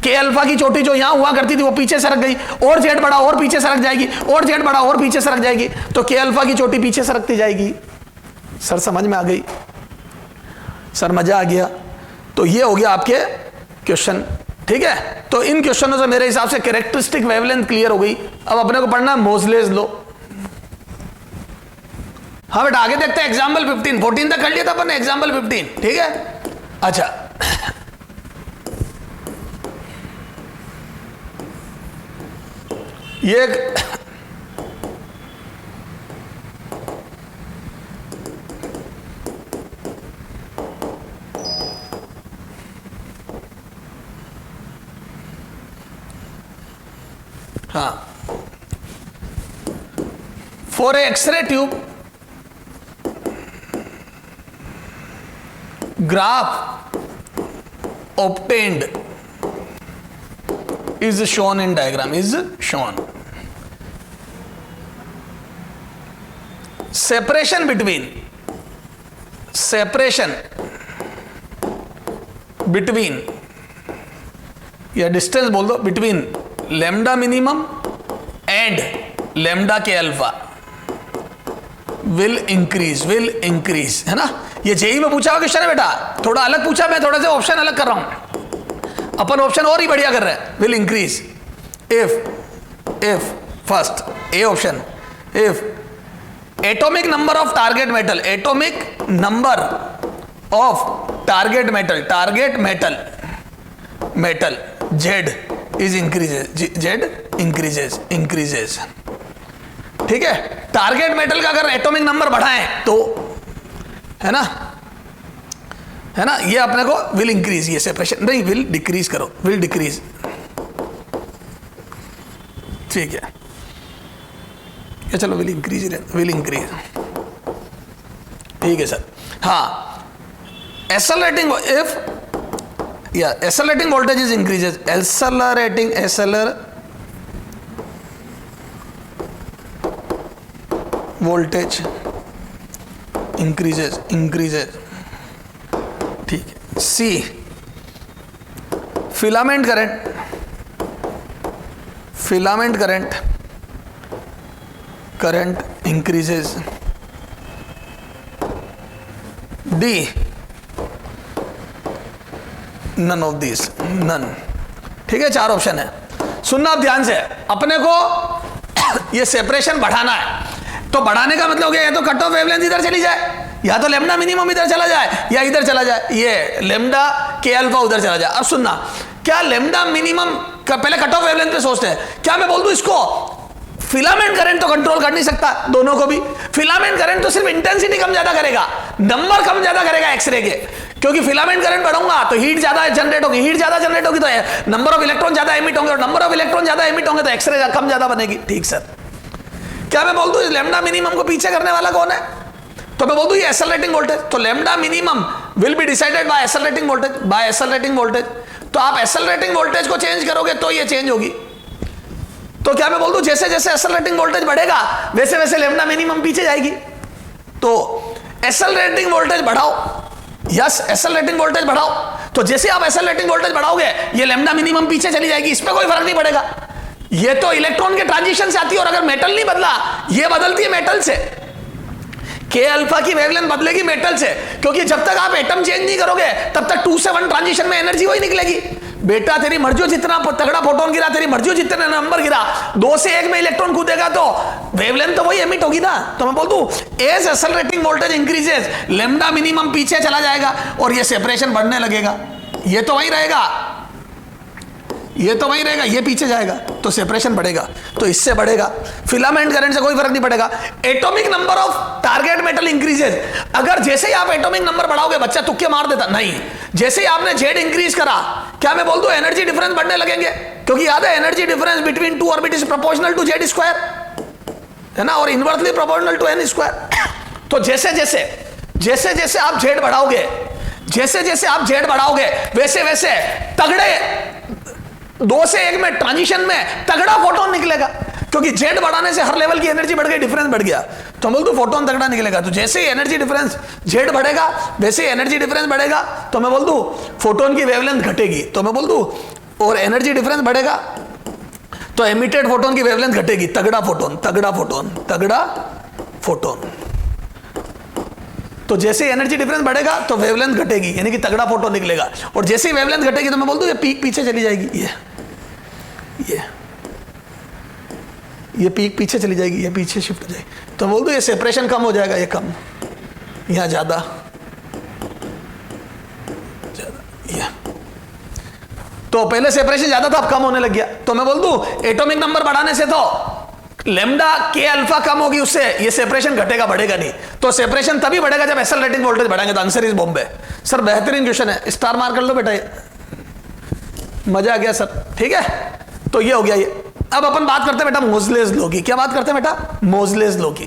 के अल्फा की चोटी जो यहां हुआ करती थी वो पीछे सरक गई, और Z बढ़ा और पीछे सरक जाएगी, और Z बढ़ा और पीछे सरक जाएगी, तो के अल्फा की चोटी पीछे सरकती जाएगी। सर समझ में आ गई? सर मजा आ गया? तो ये हो गया आपके क्वेश्चन, ठीक है। तो इन क्वेश्चनों से मेरे हिसाब से कैरेक्टरिस्टिक वेवलेंथ क्लियर हो गई। अब अपने को पढ़ना है मोजलेस लॉ। हाँ बेटा आगे देखते हैं एग्जाम्पल 15, 14 तक कर लिया था अपन ने, एग्जाम्पल 15, ठीक है। अच्छा ये हाँ, for X-ray tube graph obtained is shown in diagram, is shown. Separation between या डिस्टेंस बोल दो between lambda minimum and lambda के अल्फा will increase, है ना। ये जेई में पूछा हुआ क्वेश्चन है बेटा, थोड़ा अलग पूछा, मैं थोड़ा सा ऑप्शन अलग कर रहा हूं, अपन ऑप्शन और ही बढ़िया कर रहे हैं। Will increase if first A option, if atomic number of target metal, Z is increases, ठीक है, टारगेट मेटल का अगर एटॉमिक नंबर बढ़ाएं तो, है ना, है ना, ये अपने को विल इंक्रीज, ये सेपरेशन नहीं, विल डिक्रीज करो, विल डिक्रीज, ठीक है, ये चलो विल इंक्रीज, विल इंक्रीज, ठीक है सर। हाँ, एक्सेलरेटिंग इफ या accelerating voltage is increases, accelerating voltage increases, ठीक है। C, filament current increases. D, none of this, none, ठीक है, 4 ऑप्शन है। सुनना आप ध्यान से, अपने को ये सेपरेशन बढ़ाना है, तो बढ़ाने का मतलब क्या, या तो कट ऑफ वेवलेंथ इधर चली जाए, या तो लेमडा मिनिमम इधर चला जाए, या इधर चला जाए, ये लेमडा के अल्फा उधर चला जाए। अब सुनना, क्या लेमडा मिनिमम का पहले कट ऑफ वेवलेंथ पे सोचते हैं, क्या मैं बोल दूं इसको फिलामेंट करंट तो कंट्रोल कर नहीं सकता, दोनों को भी। फिलामेंट करंट तो सिर्फ इंटेंसिटी कम ज्यादा करेगा, नंबर कम ज्यादा करेगा एक्सरे के, क्योंकि फिलामेंट करंट बढ़ाऊंगा तो हीट ज्यादा जनरेट होगी, हीट ज्यादा जनरेट होगी तो नंबर ऑफ इलेक्ट्रॉन ज्यादा एमिट होंगे, और नंबर ऑफ इलेक्ट्रॉन ज्यादा एमिट होंगे तो एक्सरे कम ज्यादा बनेगी। ठीक सर, क्या मैं बोल दूं इस लेमडा मिनिमम को पीछे करने वाला कौन है, तो मैं बोल दूं ये एक्सेलरेटिंग वोल्टेज, तो lambda minimum will be decided by accelerating voltage, तो आप एक्सेलरेटिंग वोल्टेज को चेंज करोगे तो ये चेंज होगी। तो क्या मैं बोल दूं जैसे जैसे एक्सेलरेटिंग वोल्टेज बढ़ेगा वैसे वैसे लेमडा मिनिमम पीछे जाएगी। तो एक्सेलरेटिंग वोल्टेज बढ़ाओ, यस एक्सेलरेटिंग वोल्टेज बढ़ाओ, तो जैसे आप एक्सेलरेटिंग वोल्टेज बढ़ाओगे ये लेमडा मिनिमम पीछे चली जाएगी, इस पे कोई फर्क नहीं पड़ेगा। ये तो इलेक्ट्रॉन के ट्रांजिशन से आती है, और अगर मेटल नहीं बदला, ये बदलती है मेटल से, के अल्फा की वेवलेंथ बदलेगी मेटल से, क्योंकि जब तक आप एटम चेंज नहीं करोगे तब तक 2 से 1 ट्रांजिशन में एनर्जी वही निकलेगी। बेटा तेरी मर्जी जितना तगड़ा फोटोन गिरा, तेरी मर्जी जितने नंबर गिरा, 2 से 1 में इलेक्ट्रॉन कूदेगा तो वेवलेंथ तो वही एमिट होगी ना। तो मैं बोल दूं as accelerating voltage increases lambda minimum पीछे चला जाएगा और ये सेपरेशन बढ़ने लगेगा, ये तो वही रहेगा, ये तो वही रहेगा, ये पीछे जाएगा तो सेपरेशन बढ़ेगा, तो इससे बढ़ेगा। फिलामेंट करंट से कोई फर्क नहीं पड़ेगा। Atomic number of target metal increases, अगर जैसे ही आप एटॉमिक नंबर बढ़ाओगे, बच्चा तुक्के मार देता नहीं, जैसे ही आपने जेड इंक्रीज करा, क्या मैं बोल दूं एनर्जी डिफरेंस बढ़ने लगेंगे, क्योंकि याद है energy difference between 2 orbit is proportional to Z square, है ना, और inversely proportional to N square. तो जैसे जैसे आप जेड बढ़ाओगे, जैसे जैसे आप जेड बढ़ाओगे वैसे वैसे तगड़े 2 से 1 में ट्रांजिशन में तगड़ा फोटोन निकलेगा, क्योंकि जेड बढ़ाने से हर लेवल की एनर्जी बढ़ गई, डिफरेंस बढ़ गया, तो बोल दो फोटोन तगड़ा निकलेगा। तो जैसे ही एनर्जी डिफरेंस जेड बढ़ेगा वैसे ही एनर्जी डिफरेंस बढ़ेगा, तो मैं बोल दूं फोटोन की वेवलेंथ घटेगी, तो मैं बोल दूं, और एनर्जी डिफरेंस बढ़ेगा तो एमिटेड फोटोन की वेवलेंथ घटेगी, तगड़ा फोटोन, तगड़ा फोटोन, तगड़ा फोटोन। तो जैसे ही एनर्जी डिफरेंस बढ़ेगा तो वेवलेंथ घटेगी, यानी कि तगड़ा फोटोन निकलेगा, और जैसे ही वेवलेंथ घटेगी तो मैं बोल दूं ये पीक पीछे चली जाएगी, ये पीक पीछे चली जाएगी, ये पीछे शिफ्ट हो जाएगी, तो बोल दो ये सेपरेशन कम हो जाएगा, ये कम, यहां ज्यादा, ये तो पहले सेपरेशन ज्यादा था, अब कम होने लग गया। तो मैं बोल दूं एटॉमिक नंबर बढ़ाने से तो लेमडा के अल्फा कम होगी, उससे ये सेपरेशन घटेगा, बढ़ेगा नहीं। तो सेपरेशन तभी बढ़ेगा जब एक्सेलरेटिंग वोल्टेज बढ़ाएंगे। तो आंसर इज बॉम्बे। सर बेहतरीन क्वेश्चन है, स्टार मार्क कर लो बेटा, ये मजा आ गया सर, ठीक है। तो ये हो गया ये। अब अपन बात करते हैं बेटा मोजलेस लॉ की। क्या बात करते हैं बेटा? मोजलेस लॉ की।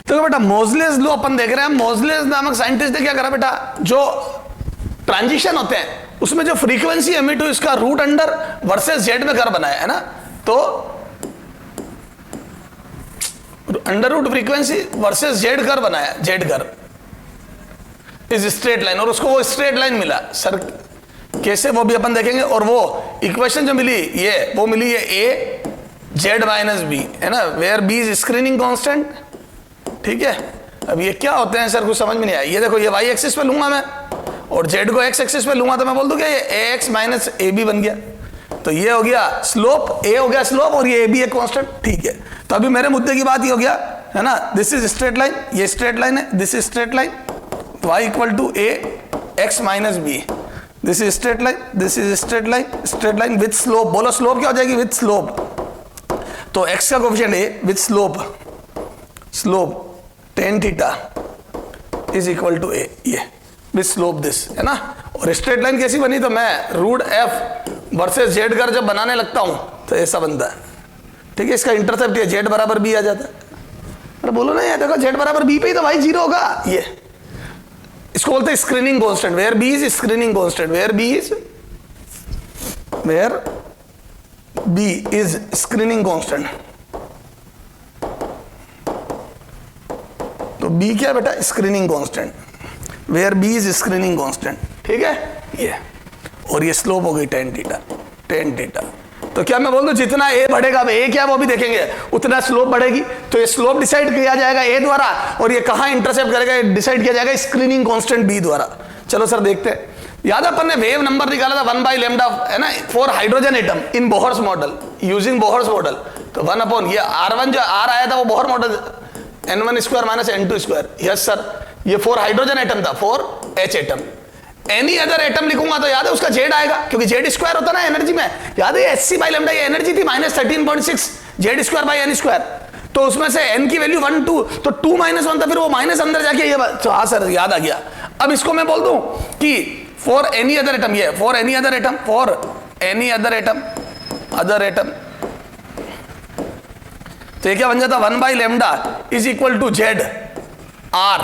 तो बेटा मोजलेस लॉ अपन देख रहे हैं। मोजलेस नामक साइंटिस्ट ने क्या करा बेटा, जो ट्रांजिशन होते हैं उसमें जो फ्रीक्वेंसी एमिट हुई उसका रूट अंडर वर्सेस जेड में कर बनाया है ना, तो under root frequency versus Z कर बनाया, जेड कर इज स्ट्रेट लाइन, और उसको वो स्ट्रेट लाइन मिला। सर कैसे, वो भी अपन देखेंगे। और वो इक्वेशन जो मिली ये, वो मिली है ए जेड माइनस बी, है ना, where B is screening constant, ठीक है। अब ये क्या होते हैं सर, कुछ समझ में नहीं आया। ये देखो, ये वाई एक्सिस पे लूंगा मैं और जेड को एक्स एक्सिस पे लूंगा, तो मैं बोल दूं क्या ये ए एक्स माइनस ए बी बन गया। तो ये हो गया स्लोप, ए हो गया स्लोप, और ये ए बी एक कांस्टेंट, ठीक है। तो अभी मेरे मुद्दे की बात ये हो गया, है ना, दिस इज स्ट्रेट लाइन, ये स्ट्रेट लाइन है, this is straight line, y equal to a x minus b, this is straight line, this is straight line, straight line with slope. बोलो स्लोप क्या हो जाएगी? With slope. तो x का coefficient a with slope tan theta is equal to a, ये with slope this, है ना। और स्ट्रेट लाइन कैसी बनी, तो मैं रूट f वर्सेस जेड कर जब बनाने लगता हूं तो ऐसा बनता है, ठीक है। इसका इंटरसेप्ट ये जेड बराबर b आ जाता है। अरे बोलो ना यार, देखो जेड बराबर b पे ही तो y 0 होगा। ये इसको बोलते हैं screening constant, where b is screening constant, where b is screening constant. तो b क्या है बेटा, screening constant, where b is screening constant, ठीक है ये। और ये स्लोप हो गई tan थीटा। तो क्या मैं बोल दूं जितना a बढ़ेगा, अब a क्या वो भी देखेंगे, उतना स्लोप बढ़ेगी। तो ये स्लोप डिसाइड किया जाएगा a द्वारा, और ये कहां इंटरसेप्ट करेगा, डिसाइड किया जाएगा स्क्रीनिंग कांस्टेंट b द्वारा। चलो सर देखते हैं। याद अपन ने वेव नंबर निकाला था 1 by लैम्डा, है ना, for hydrogen atom in Bohr's model, using Bohr's model. तो 1 अपॉन ये R1 जो R आया था वो Bohr model n1 square minus n2 square. Yes sir, ये फॉर हाइड्रोजन एटम था, for H atom. Any other atom लिखूंगा तो याद है उसका जेड आएगा, क्योंकि जेड स्क्वायर होता ना एनर्जी में। याद है Hc बाई लैम्डा, ये एनर्जी थी -13.6 z square by n square. तो उसमें से n की वैल्यू 1 2, तो 2 -1 था, फिर वो माइनस अंदर जाके ये, तो हाँ सर याद आ गया। अब इसको मैं बोल दूं कि फॉर एनी अदर एटम, ये फॉर एनी अदर एटम, तो ये क्या बन जाता, 1 by lambda is equal to z r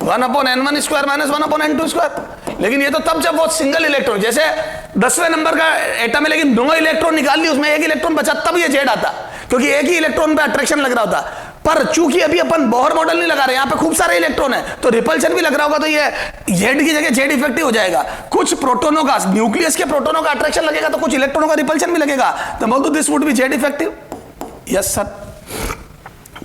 1 upon n1 square minus 1 upon n2 square. लेकिन ये तो तब जब वो सिंगल इलेक्ट्रॉन, जैसे 10वें नंबर का एटम है लेकिन 2 इलेक्ट्रॉन निकाल ली, उसमें 1 इलेक्ट्रॉन बचा, तब ये जेड आता, क्योंकि एक ही इलेक्ट्रॉन पे अट्रैक्शन लग रहा होता। पर चूंकि अभी अपन बोहर मॉडल नहीं लगा रहे, यहाँ पे खूब सारे इलेक्ट्रॉन है, तो रिपल्शन भी लग रहा होगा, तो ये जेड की जगह जेड इफेक्टिव हो जाएगा। कुछ प्रोटोनों का, न्यूक्लियस के प्रोटोनों का अट्रैक्शन लगेगा, तो कुछ इलेक्ट्रॉनों का रिपल्शन भी लगेगा। तो बोल दो this would B Z effective. Yes sir,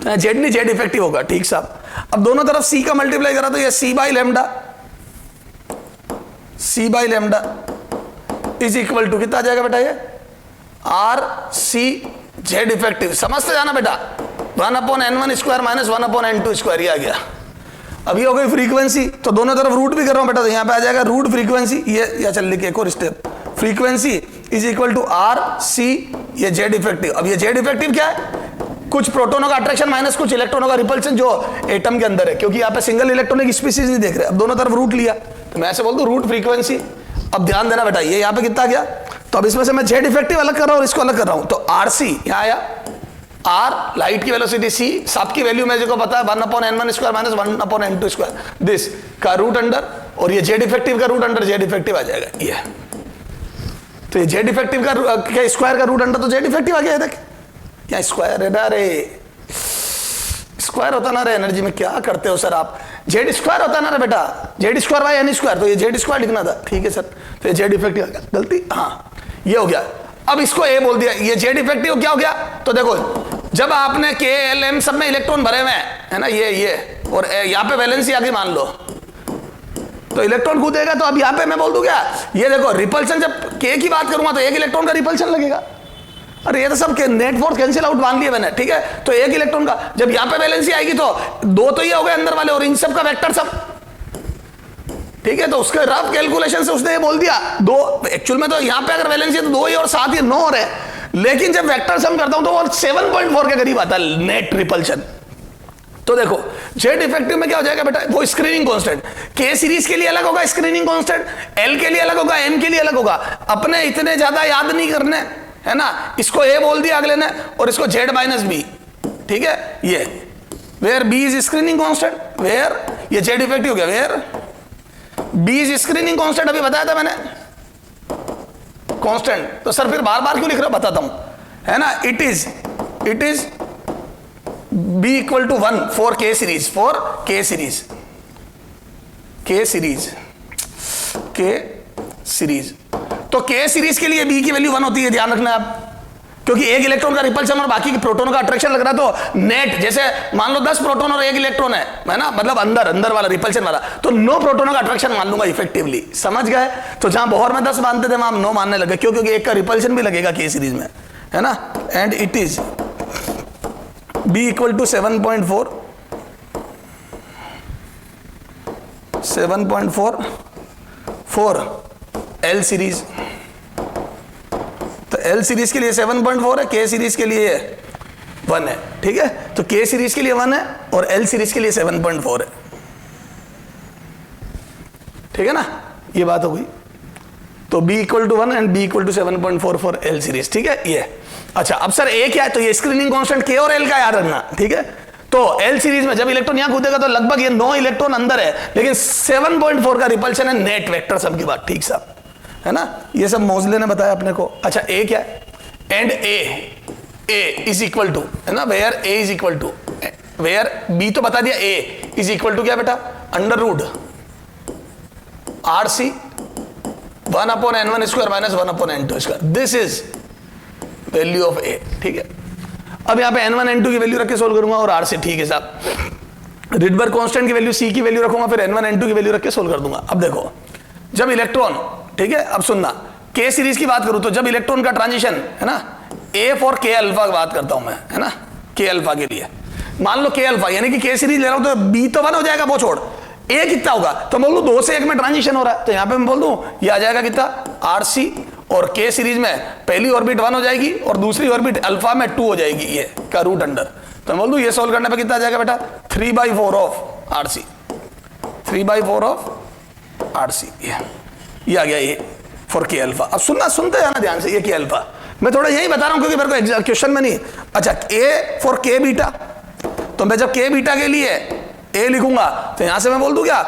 Z नहीं जेड इफेक्टिव होगा, ठीक साहब। अब दोनों तरफ c का मल्टीप्लाई करा तो ये c by lambda is equal to कितना आ जाएगा बेटा, ये आर सी जेड इफेक्टिव। समझते जाना बेटा, 1 upon n1 square minus 1 upon n2 square, ये आ गया। अब ये हो गई फ्रीक्वेंसी, तो दोनों तरफ रूट भी कर रहा हूं बेटा, तो यहां पे आ जाएगा रूट फ्रीक्वेंसी, ये या चल लिखे एक और step, frequency is equal to r c, ये जेड इफेक्टिव। अब ये जेड इफेक्टिव क्या है, कुछ प्रोटोनों का अट्रैक्शन माइनस कुछ इलेक्ट्रॉनों का रिपल्शन जो एटम के अंदर है, क्योंकि यहाँ पे सिंगल इलेक्ट्रॉनिक स्पीसीज नहीं देख रहे। अब दोनों तरफ रूट लिया, तो मैं ऐसे बोल दूं रूट फ्रीक्वेंसी। अब ध्यान देना बेटा, ये यहाँ पे कितना गया, तो अब इसमें से मैं जेड इफेक्टिव अलग कर रहा हूं और इसको अलग कर रहा हूं, तो आर सी यहाँ आया, आर लाइट की वेलोसिटी, सी सब की वैल्यू मेरे को पता है 1 upon n1 square minus 1 upon n2 square, this का रूट अंडर, और ये जेड इफेक्टिव का रूट अंडर जेड इफेक्टिव आ जाएगा ये। तो ये जेड इफेक्टिव का क्या स्क्वायर का रूट अंडर, तो जेड इफेक्टिव आ गया। देख क्या स्क्वायर है ना, अरे स्क्वायर होता ना रे, एनर्जी में क्या करते हो सर आप, जेड स्क्वायर होता ना रे बेटा, z square by n square, तो ये जेड स्क्वायर लिखना था, ठीक है सर। तो ये जेड इफेक्टिव आ गया, गलती, हाँ ये हो गया। अब इसको ए बोल दिया, ये जेड इफेक्टिव क्या हो गया, तो देखो जब आपने के एल एम सब में इलेक्ट्रॉन भरे हुए हैं, है ना, ये और यहाँ पे वैलेंसी आगे मान लो, तो इलेक्ट्रॉन कूदेगा। तो अब यहाँ पे मैं बोल दूं क्या, ये देखो रिपल्शन, जब के की बात करूंगा तो एक इलेक्ट्रॉन का रिपल्शन लगेगा। अरे ये तो सब नेट फोर्स कैंसिल आउट मान लिया मैंने, ठीक है। तो एक इलेक्ट्रॉन का जब यहां पे वैलेंसी आएगी तो 2 तो ये हो गए अंदर वाले, और इन सब का वेक्टर सब, ठीक है। तो उसके रफ कैलकुलेशन से उसने ये बोल दिया 2, एक्चुअल में तो यहां पे अगर वैलेंसी है तो 2 ही और 7 ही 9 हो रहे, लेकिन जब वेक्टर सम करता हूं तो वो 7.4 के करीब आता है नेट रिपल्शन। तो देखो जेड इफेक्टिव में क्या हो जाएगा बेटा, वो स्क्रीनिंग कांस्टेंट के सीरीज के लिए अलग होगा, स्क्रीनिंग कांस्टेंट एल के लिए अलग होगा, एम के लिए अलग होगा। अपने इतने ज्यादा याद नहीं करने, है ना, इसको ए बोल दिया अगले ने, और इसको जेड माइनस बी, ठीक है। ये where B is screening constant, where ये जेड इफेक्टिव हो गया, where B is screening constant, अभी बताया था मैंने कांस्टेंट। तो सर फिर बार बार क्यों लिख रहा हूं, बताता हूं, है ना। It is b equal to 1 for k series, तो के सीरीज के लिए बी की वैल्यू 1 होती है, ध्यान रखना आप, क्योंकि एक इलेक्ट्रॉन का रिपल्शन और बाकी के प्रोटोनों का अट्रैक्शन लग रहा है। तो नेट जैसे मान लो 10 प्रोटोन और 1 इलेक्ट्रॉन है ना, मतलब अंदर वाला रिपल्शन वाला, तो 9 प्रोटोनों का अट्रैक्शन मान लूंगा इफेक्टिवली, समझ गए। तो जहां बोहर में 10 मानते थे वहां 9 मानने लगे, क्यों, क्योंकि एक का रिपल्शन भी लगेगा के सीरीज में, है ना। And it is b equal to 7.4 for l series. तो एल सीरीज के लिए 7.4 है, के सीरीज के लिए 1 है, ठीक है। तो के सीरीज के लिए 1 है और एल सीरीज के लिए 7.4 है, ठीक है ना, ये बात हो गई। तो B equal to 1 and B equal to 7.4 for l series, ठीक है ये। अच्छा अब सर ए क्या है, तो ये स्क्रीनिंग कांस्टेंट के और एल का याद रखना, ठीक है। तो एल सीरीज में जब इलेक्ट्रॉन यहां कूदेगा तो लगभग ये 9 इलेक्ट्रॉन अंदर है, लेकिन 7.4 का रिपल्शन है नेट वेक्टर, सबकी बात ठीक साहब, है ना, ये सब मोजले ने बताया अपने को। अच्छा ए क्या है, and A is equal to, है ना, where A is equal to, where B तो बता दिया, ए इज इक्वल टू क्या बेटा, under root R C 1/n1 square minus 1/n2 square, this is value of A, ठीक है। अब यहां पे n1 n2 की वैल्यू रख के सोल्व करूंगा और r से, ठीक है साहब। रिडबर्ग कांस्टेंट की वैल्यू c की वैल्यू रखूंगा, फिर n1 n2 की वैल्यू रख के सोल्व कर दूंगा। अब देखो जब इलेक्ट्रॉन, ठीक है, अब सुनना, के सीरीज की बात करूं तो जब इलेक्ट्रॉन का ट्रांजिशन, है ना, ए फॉर के अल्फा की बात करता हूं मैं, है ना, के अल्फा के लिए मान लो के अल्फा, यानी कि के सीरीज ले रहा हूं तो बी तो 1 हो जाएगा, वो छोड़, ए कितना होगा, तो बोल दूं 2 से 1 में ट्रांजिशन हो रहा है, तो यहां पे मैं बोल दूं ये आ जाएगा कितना, आर सी, और के सीरीज में पहली ऑर्बिट 1 हो जाएगी और दूसरी ऑर्बिट अल्फा में 2 हो जाएगी, ये का रूट अंडर। तो मैं बोल दूं ये सोल्व करने पे कितना आ जाएगा बेटा, 3/4 of r c, 3/4 of r c, ये आ गया ये फॉर के अल्फा। अब सुनते जाना ध्यान से, ये के अल्फा मैं थोड़ा यही बता रहा हूं क्योंकि मेरे को क्वेश्चन में नहीं। अच्छा ए फॉर के बीटा, तो मैं जब के बीटा के लिए ए लिखूंगा तो यहां से मैं बोल दूं क्या,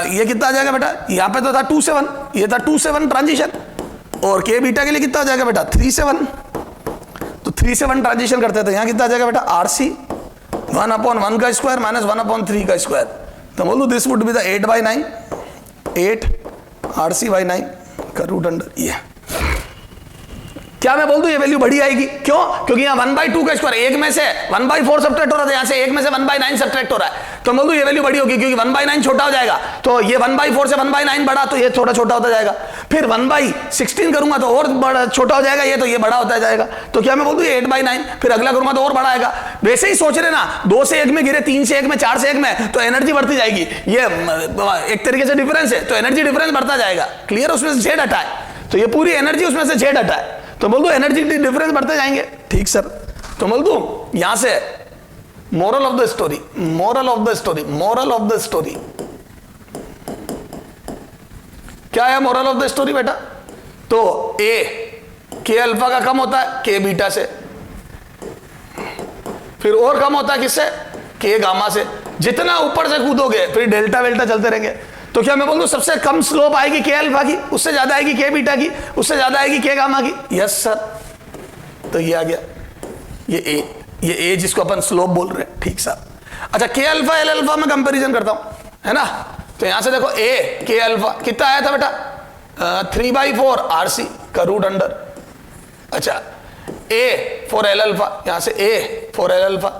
ये कितना आ जाएगा बेटा, यहां पे तो था 2 से 1, ये था 2 से 1 ट्रांजिशन, और के बीटा के लिए कितना हो जाएगा बेटा 3 से 1, तो 3 से 1 ट्रांजिशन करते हैं तो यहां कितना आ जाएगा बेटा, आर सी 1/1 का स्क्वायर माइनस 1/3 का स्क्वायर। तो बोल दूं this would be the 8/9, 8 r c by 9 का रूट अंडर, ये क्या मैं बोल दूं ये वैल्यू बड़ी आएगी, क्यों, क्योंकि यहाँ 1/2 का स्क्वायर, एक में से 1/4 सब्ट्रैक्ट हो रहा था, यहाँ से एक में से 1/9 सब्ट्रैक्ट हो रहा है, तो बोल दूं ये वैल्यू बड़ी होगी क्योंकि 1/9 छोटा हो जाएगा, तो ये 1/4 से 1/9 बड़ा, तो ये थोड़ा छोटा होता जाएगा, फिर 1/16 करूंगा तो और बड़ा छोटा हो जाएगा, ये तो ये बड़ा होता जाएगा, तो क्या मैं बोल दूं ये 8/9, फिर अगला करूंगा तो और बड़ा आएगा। वैसे ही सोच रहे ना, 2 से 1 में गिरे, 3 से 1 में, 4 से 1 में, तो एनर्जी बढ़ती जाएगी, ये एक तरीके से डिफरेंस है, तो एनर्जी डिफरेंस बढ़ता जाएगा, क्लियर, उसमें से जेड हटा है, तो ये पूरी एनर्जी उसमें से जेड हटा है, तो बोल दो एनर्जी डिफरेंस बढ़ते जाएंगे, ठीक सर। तो बोल दो यहां से moral of the story, moral of the story, moral of the story क्या है, मोरल ऑफ द स्टोरी बेटा, तो ए के अल्फा का कम होता है के बीटा से, फिर और कम होता है किससे, के गामा से, जितना ऊपर से कूदोगे फिर डेल्टा वेल्टा चलते रहेंगे, तो क्या मैं बोल दूं सबसे कम स्लोप आएगी के अल्फा की, उससे ज्यादा आएगी के बीटा की, उससे ज्यादा आएगी के गामा की, यस सर। तो ये आ गया ये ए जिसको अपन स्लोप बोल रहे हैं, ठीक सर। अच्छा के अल्फा एल अल्फा में कंपैरिजन करता हूं, है ना, तो यहां से देखो ए के अल्फा कितना आया था बेटा, 3/4 आर सी का रूट अंडर। अच्छा ए फॉर एल अल्फा, यहां से A for L alpha,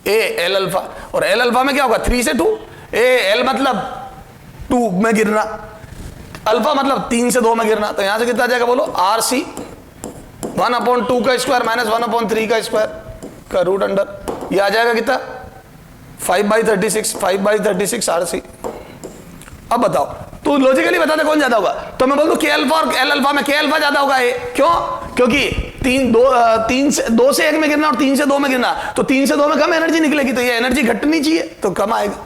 A L alpha, और एल अल्फा में क्या होगा 3 से 2, ए एल मतलब 2 में गिरना, अल्फा मतलब 3 से 2 में गिरना, तो यहां से कितना आ जाएगा बोलो, आर सी 1/2 का स्क्वायर माइनस 1/3 का स्क्वायर का रूट अंडर, ये आ जाएगा कितना 5/36, 5/36 आर सी। अब बताओ तो लॉजिकली बता दे कौन ज्यादा होगा, तो मैं बोल दूं के अल्फा और एल अल्फा में के अल्फा ज्यादा होगा ए, क्यों, क्योंकि 2 से 1 में गिरना और 3 से 2 में गिरना, तो 3 से 2 में कम एनर्जी निकलेगी, तो ये एनर्जी घटनी चाहिए, तो कम आएगा।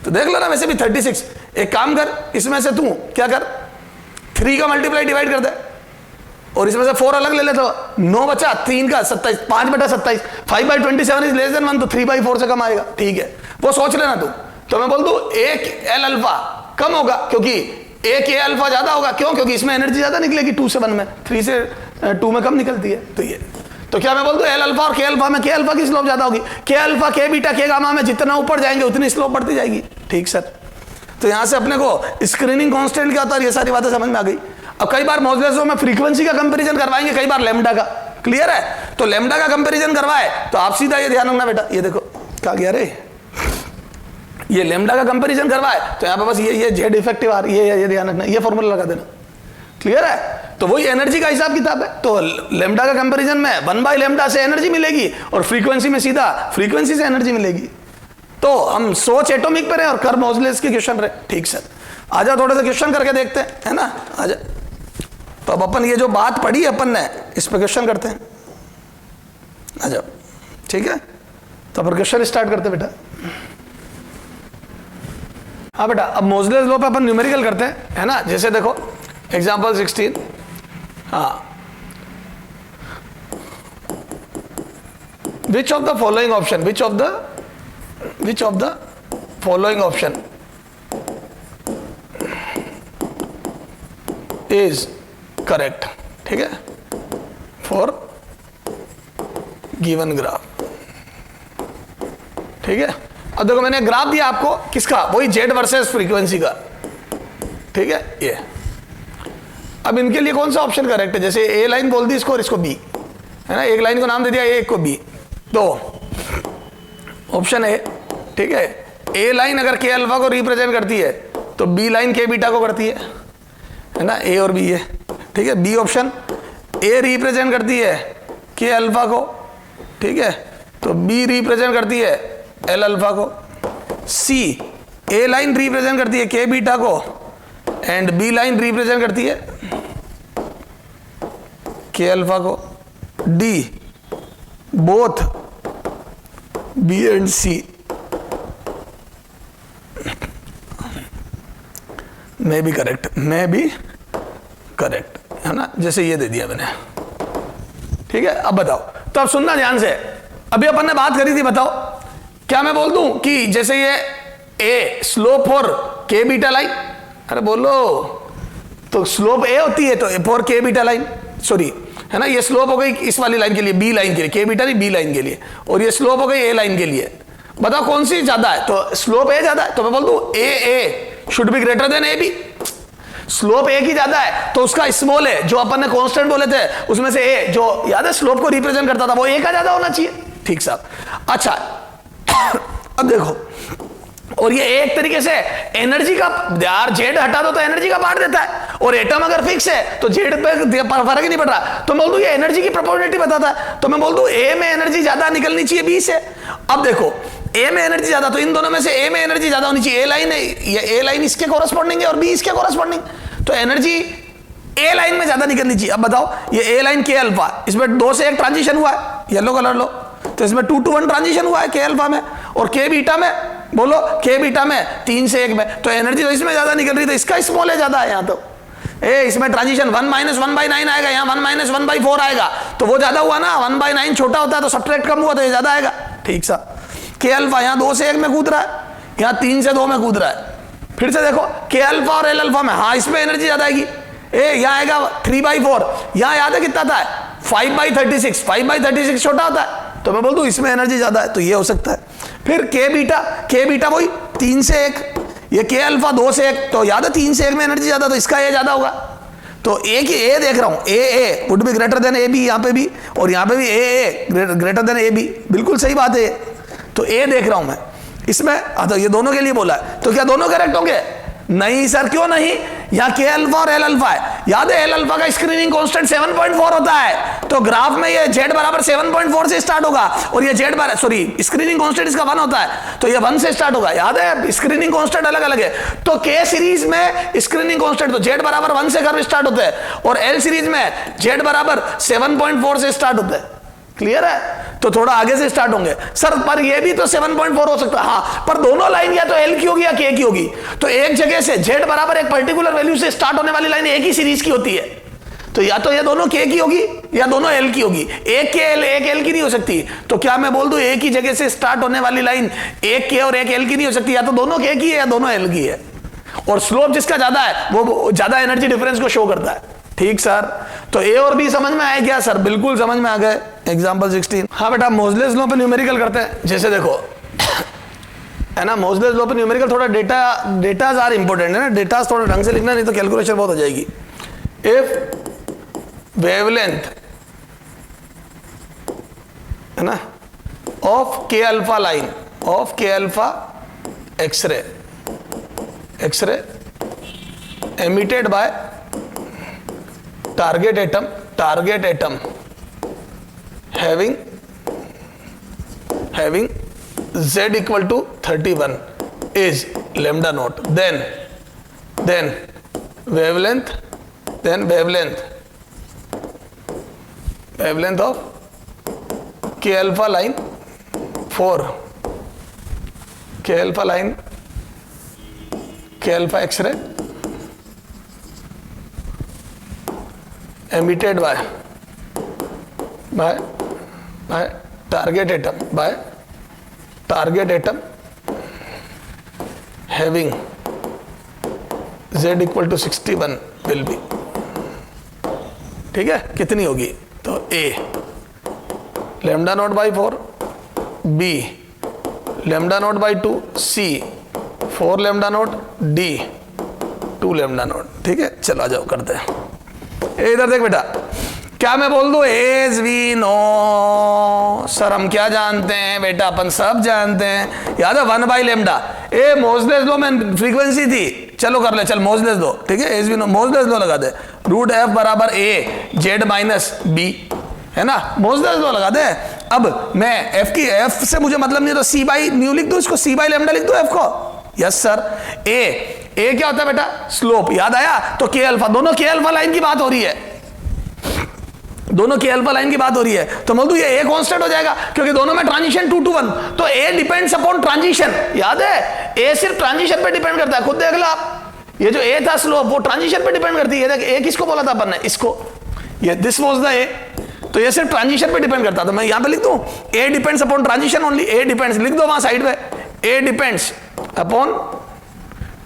तो देख लो ना, वैसे भी 36, एक काम कर, इसमें से तू क्या कर 3 का मल्टीप्लाई डिवाइड कर दे और इसमें से 4 अलग ले ले, तो 9 बचा, 3 का 27, 5/27, 5/27 इज लेस देन 1, तो 3/4 से कम आएगा, ठीक है, वो सोच लेना तू। तो मैं बोल दूं एक एल अल्फा कम होगा क्योंकि एक ए अल्फा ज्यादा होगा, क्यों, क्योंकि इसमें एनर्जी ज्यादा निकलेगी 2 से 1 में, 3 से 2 में कम निकलती है, तो ये, तो क्या मैं बोल दूं एल अल्फा और के अल्फा में के अल्फा की स्लोप ज्यादा होगी, के अल्फा के बीटा के गामा में जितना ऊपर जाएंगे उतनी स्लोप बढ़ती जाएगी, ठीक सर। तो यहां से अपने को स्क्रीनिंग कांस्टेंट क्या होता है, ये सारी बातें समझ में आ गई। अब कई बार मॉड्यूलसों में फ्रीक्वेंसी का कंपैरिजन करवाएंगे, कई बार लैम्डा का, क्लियर है, तो लैम्डा का कंपैरिजन करवाए तो आप सीधा ये ध्यान रखना बेटा, ये देखो क्या किया रे, ये लैम्डा का कंपैरिजन करवाए तो यहां पे बस ये जेड इफेक्टिव आ रही है, ये ध्यान रखना, ये फॉर्मूला लगा देना, क्लियर है। तो वही एनर्जी का हिसाब किताब है, तो लैम्डा का कंपैरिजन में 1/λ से एनर्जी मिलेगी और फ्रीक्वेंसी में सीधा फ्रीक्वेंसी से एनर्जी मिलेगी। तो हम सोच एटॉमिक पे रहे और कर मॉड्यूलस के क्वेश्चन रहे, ठीक सर। आजा थोड़े से क्वेश्चन करके देखते हैं, है ना, आजा। तो अब अपन ये जो बात पढ़ी अपन ने इस पर क्वेश्चन करते हैं। अच्छा ठीक है, तो अपन क्वेश्चन स्टार्ट करते हैं बेटा। हाँ बेटा, अब मोजलेस लॉ पे अपन न्यूमेरिकल करते हैं, है ना। जैसे देखो एग्जांपल 16, हाँ, which of the following option, which of the following option is correct, ठीक है, for given graph, ठीक है। अब देखो मैंने ग्राफ दिया आपको, किसका, वही जेड वर्सेस फ्रीक्वेंसी का, ठीक है। ये अब इनके लिए कौन सा ऑप्शन करेक्ट है, जैसे ए लाइन बोल दी इसको और इसको बी, है ना, एक लाइन को नाम दे दिया ए, एक को बी, तो ऑप्शन ए, ठीक है, ए लाइन अगर के अल्फा को रिप्रेजेंट करती है तो बी लाइन के बीटा को करती है ना, ए और बी है, ठीक है। बी ऑप्शन, ए रिप्रेजेंट करती है के अल्फा को, ठीक है, तो बी रिप्रेजेंट करती है एल अल्फा को। सी, ए लाइन रिप्रेजेंट करती है के बीटा को एंड बी लाइन रिप्रेजेंट करती है के अल्फा को। डी, बोथ बी एंड सी में भी करेक्ट, है ना, जैसे ये दे दिया मैंने, ठीक है। अब बताओ, तो अब सुनना ध्यान से, अभी अपन ने बात करी थी, बताओ क्या मैं बोल दूं कि जैसे ये ए स्लोप फॉर के बीटा लाइन, अरे बोलो, तो स्लोप ए होती है तो ए फॉर के बीटा लाइन, सॉरी, है ना, ये स्लोप हो गई इस वाली लाइन के लिए, बी लाइन के लिए, के बीटा नहीं बी लाइन के लिए, और ये स्लोप हो गई ए लाइन के लिए। बताओ कौन सी ज्यादा है, तो स्लोप ए ज्यादा है, तो मैं बोल दूं A should be greater than A B. Slope A की ज्यादा है तो उसका स्मॉल है, जो अपन ने कांस्टेंट बोले थे उसमें से ए, जो याद है स्लोप को रिप्रेजेंट करता था, वो ए का ज्यादा होना चाहिए, ठीक साहब। अच्छा अब देखो, और ये एक तरीके से एनर्जी का, यार जेड हटा दो तो एनर्जी का पार्ट देता है, और एटम अगर फिक्स है तो जेड पे फर्क ही नहीं पड़ रहा, तो मैं बोल दूं ये एनर्जी की प्रोपोर्शनलिटी बताता है, तो मैं बोल दूं ए में एनर्जी ज्यादा निकलनी चाहिए बी से। अब देखो ए में एनर्जी ज्यादा, तो इन दोनों में से ए में एनर्जी ज्यादा होनी चाहिए, ए लाइन है, ये ए लाइन इसके कोरस्पॉन्डिंग है और बी इसके कोरस्पॉन्डिंग, तो एनर्जी ए लाइन में ज्यादा निकलनी चाहिए। अब बताओ ये ए लाइन के अल्फा, इसमें 2 से 1 ट्रांजिशन हुआ है, येलो कलर लो, तो इसमें 2 to 1 ट्रांजिशन हुआ है के अल्फा में, और के बीटा में, बोलो के बीटा में 3 से 1 में, तो एनर्जी तो इसमें ज्यादा निकल रही, तो इसका स्मॉल है ज्यादा है यहाँ, तो ए इसमें ट्रांजिशन 1 - 1/9 आएगा, यहाँ 1 - 1/4 आएगा, तो वो ज्यादा हुआ ना, 1/9 छोटा होता है तो सब्ट्रैक्ट कम हुआ तो ये ज्यादा आएगा, ठीक सा। के अल्फा यहाँ 2 से 1 में कूद रहा है, यहाँ 3 से 2 में कूद रहा है। फिर से देखो के अल्फा और एल अल्फा में, हाँ इसमें एनर्जी ज्यादा आएगी, ए यहाँ आएगा 3/4, यहाँ याद है कितना था 5/36, 5/36 छोटा होता है, तो मैं बोल दूं इसमें एनर्जी ज्यादा है, तो ये हो सकता है। फिर के बीटा वही 3 से 1, ये के अल्फा 2 से 1, तो याद है 3 से 1 में एनर्जी ज्यादा, तो इसका ये ज्यादा होगा, तो ए की ए देख रहा हूं, A would be greater than A B, यहाँ पे भी, और यहाँ पे भी A greater than A B, बिल्कुल सही बात है, तो ए देख रहा हूं मैं इसमें। तो ये दोनों के लिए बोला है, तो क्या दोनों करेक्ट होंगे? नहीं सर, क्यों नहीं, यहाँ के अल्फा और एल अल्फा है, याद है एल अल्फा का स्क्रीनिंग कांस्टेंट 7.4 होता है, तो ग्राफ में ये जेड बराबर 7.4 से स्टार्ट होगा, और ये जेड बराबर, सॉरी स्क्रीनिंग कांस्टेंट इसका 1 होता है, तो ये 1 से स्टार्ट होगा, याद है स्क्रीनिंग कांस्टेंट अलग अलग है, तो के सीरीज में स्क्रीनिंग कांस्टेंट तो जेड बराबर 1 से कर्व स्टार्ट होता है, और एल सीरीज में जेड बराबर 7.4 से स्टार्ट होता है, क्लियर है, तो थोड़ा आगे से स्टार्ट होंगे सर, पर ये भी तो 7.4 हो सकता है, हाँ, पर दोनों लाइन या तो एल की होगी या के की होगी, तो एक जगह से जेड बराबर एक पर्टिकुलर वैल्यू से स्टार्ट होने वाली लाइन एक ही सीरीज की होती है, तो या तो ये दोनों के की होगी या दोनों एल की होगी, एक के एल एक एल की नहीं हो सकती, तो क्या मैं बोल दूं एक ही जगह से स्टार्ट होने वाली लाइन एक के और एक एल की नहीं हो सकती, या तो दोनों के की है या दोनों एल की है, और स्लोप जिसका ज्यादा है वो ज्यादा एनर्जी डिफरेंस को शो करता है, ठीक सर। तो ए और बी समझ में आए क्या सर? बिल्कुल समझ में आ गए। एग्जांपल 16, हाँ बेटा मोजलेस लॉ पे न्यूमेरिकल करते हैं, जैसे देखो है ना, मोजलेस लॉ पे न्यूमेरिकल, थोड़ा डेटाज आर इंपॉर्टेंट है ना, डेटाज थोड़ा ढंग से लिखना, नहीं तो कैलकुलेशन बहुत हो जाएगी। इफ वेवलेंथ है ना ऑफ के अल्फा लाइन, ऑफ के alpha x ray emitted by target atom having z equal to 31 is lambda naught, then wavelength wavelength of के alpha line 4, k alpha line, k alpha x ray emitted by target atom having z equal to 61 will be, ठीक है, कितनी होगी? तो a lambda naught by 4, b lambda naught by 2, c 4 lambda naught, d 2 lambda naught. ठीक है, चलो आ जाओ करते हैं। इधर देख बेटा, क्या मैं बोल दूं एज वी नो? सर हम क्या जानते हैं बेटा, अपन सब जानते हैं, याद है 1 बाई लेमडा। ए मोजलेस लो में फ्रीक्वेंसी थी, चलो कर ले, चल मोजलेस लो, ठीक है, एज वी नो मोजलेस लो लगा दे, रूट एफ बराबर ए जेड माइनस बी, है ना, मोजलेस लो लगा दे। अब मैं एफ से मुझे मतलब नहीं, तो सी बाई न्यू लिख दो, इसको सी बाई लेमडा लिख दो एफ को। Yes sir. ए क्या होता है बेटा? स्लोप, याद आया? तो के अल्फा, दोनों के अल्फा लाइन की बात हो रही है, दोनों के अल्फा लाइन की बात हो रही है, तो बोल दू ये ए कांस्टेंट हो जाएगा, क्योंकि दोनों में ट्रांजिशन 2 to 1, तो ए डिपेंड्स अपॉन ट्रांजिशन। याद है, ए सिर्फ ट्रांजिशन पे डिपेंड करता है, खुद देख लो आप, ये जो ए था स्लोप, वो ट्रांजिशन पे डिपेंड करती है। देख ए किसको बोला था अपन ने? इसको, ये दिस वाज द ए, तो ये सिर्फ ट्रांजिशन पे डिपेंड करता है, तो मैं यहां पे लिख दूं ए डिपेंड्स अपॉन ट्रांजिशन ओनली, ए डिपेंड्स लिख दो वहां साइड में, ए डिपेंड्स अपॉन